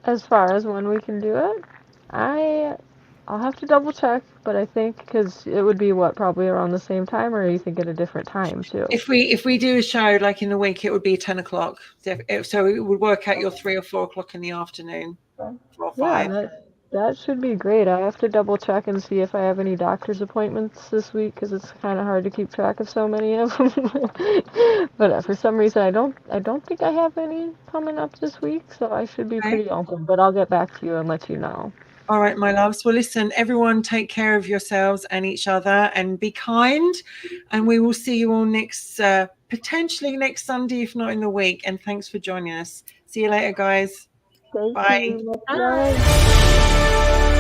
As far as when we can do it, I'll have to double check, but I think because it would be probably around the same time, or you think at a different time too? If we do a show like in the week, it would be 10 o'clock. So it would work out your 3 or 4 o'clock in the afternoon. 4 or 5. Yeah, that should be great. I have to double check and see if I have any doctor's appointments this week because it's kind of hard to keep track of so many of them. But for some reason, I don't think I have any coming up this week, so I should be pretty open. But I'll get back to you and let you know. All right, my loves. Well, listen, everyone, take care of yourselves and each other, and be kind. And we will see you all potentially next Sunday, if not in the week. And thanks for joining us. See you later, guys. Thank Bye. you. Bye.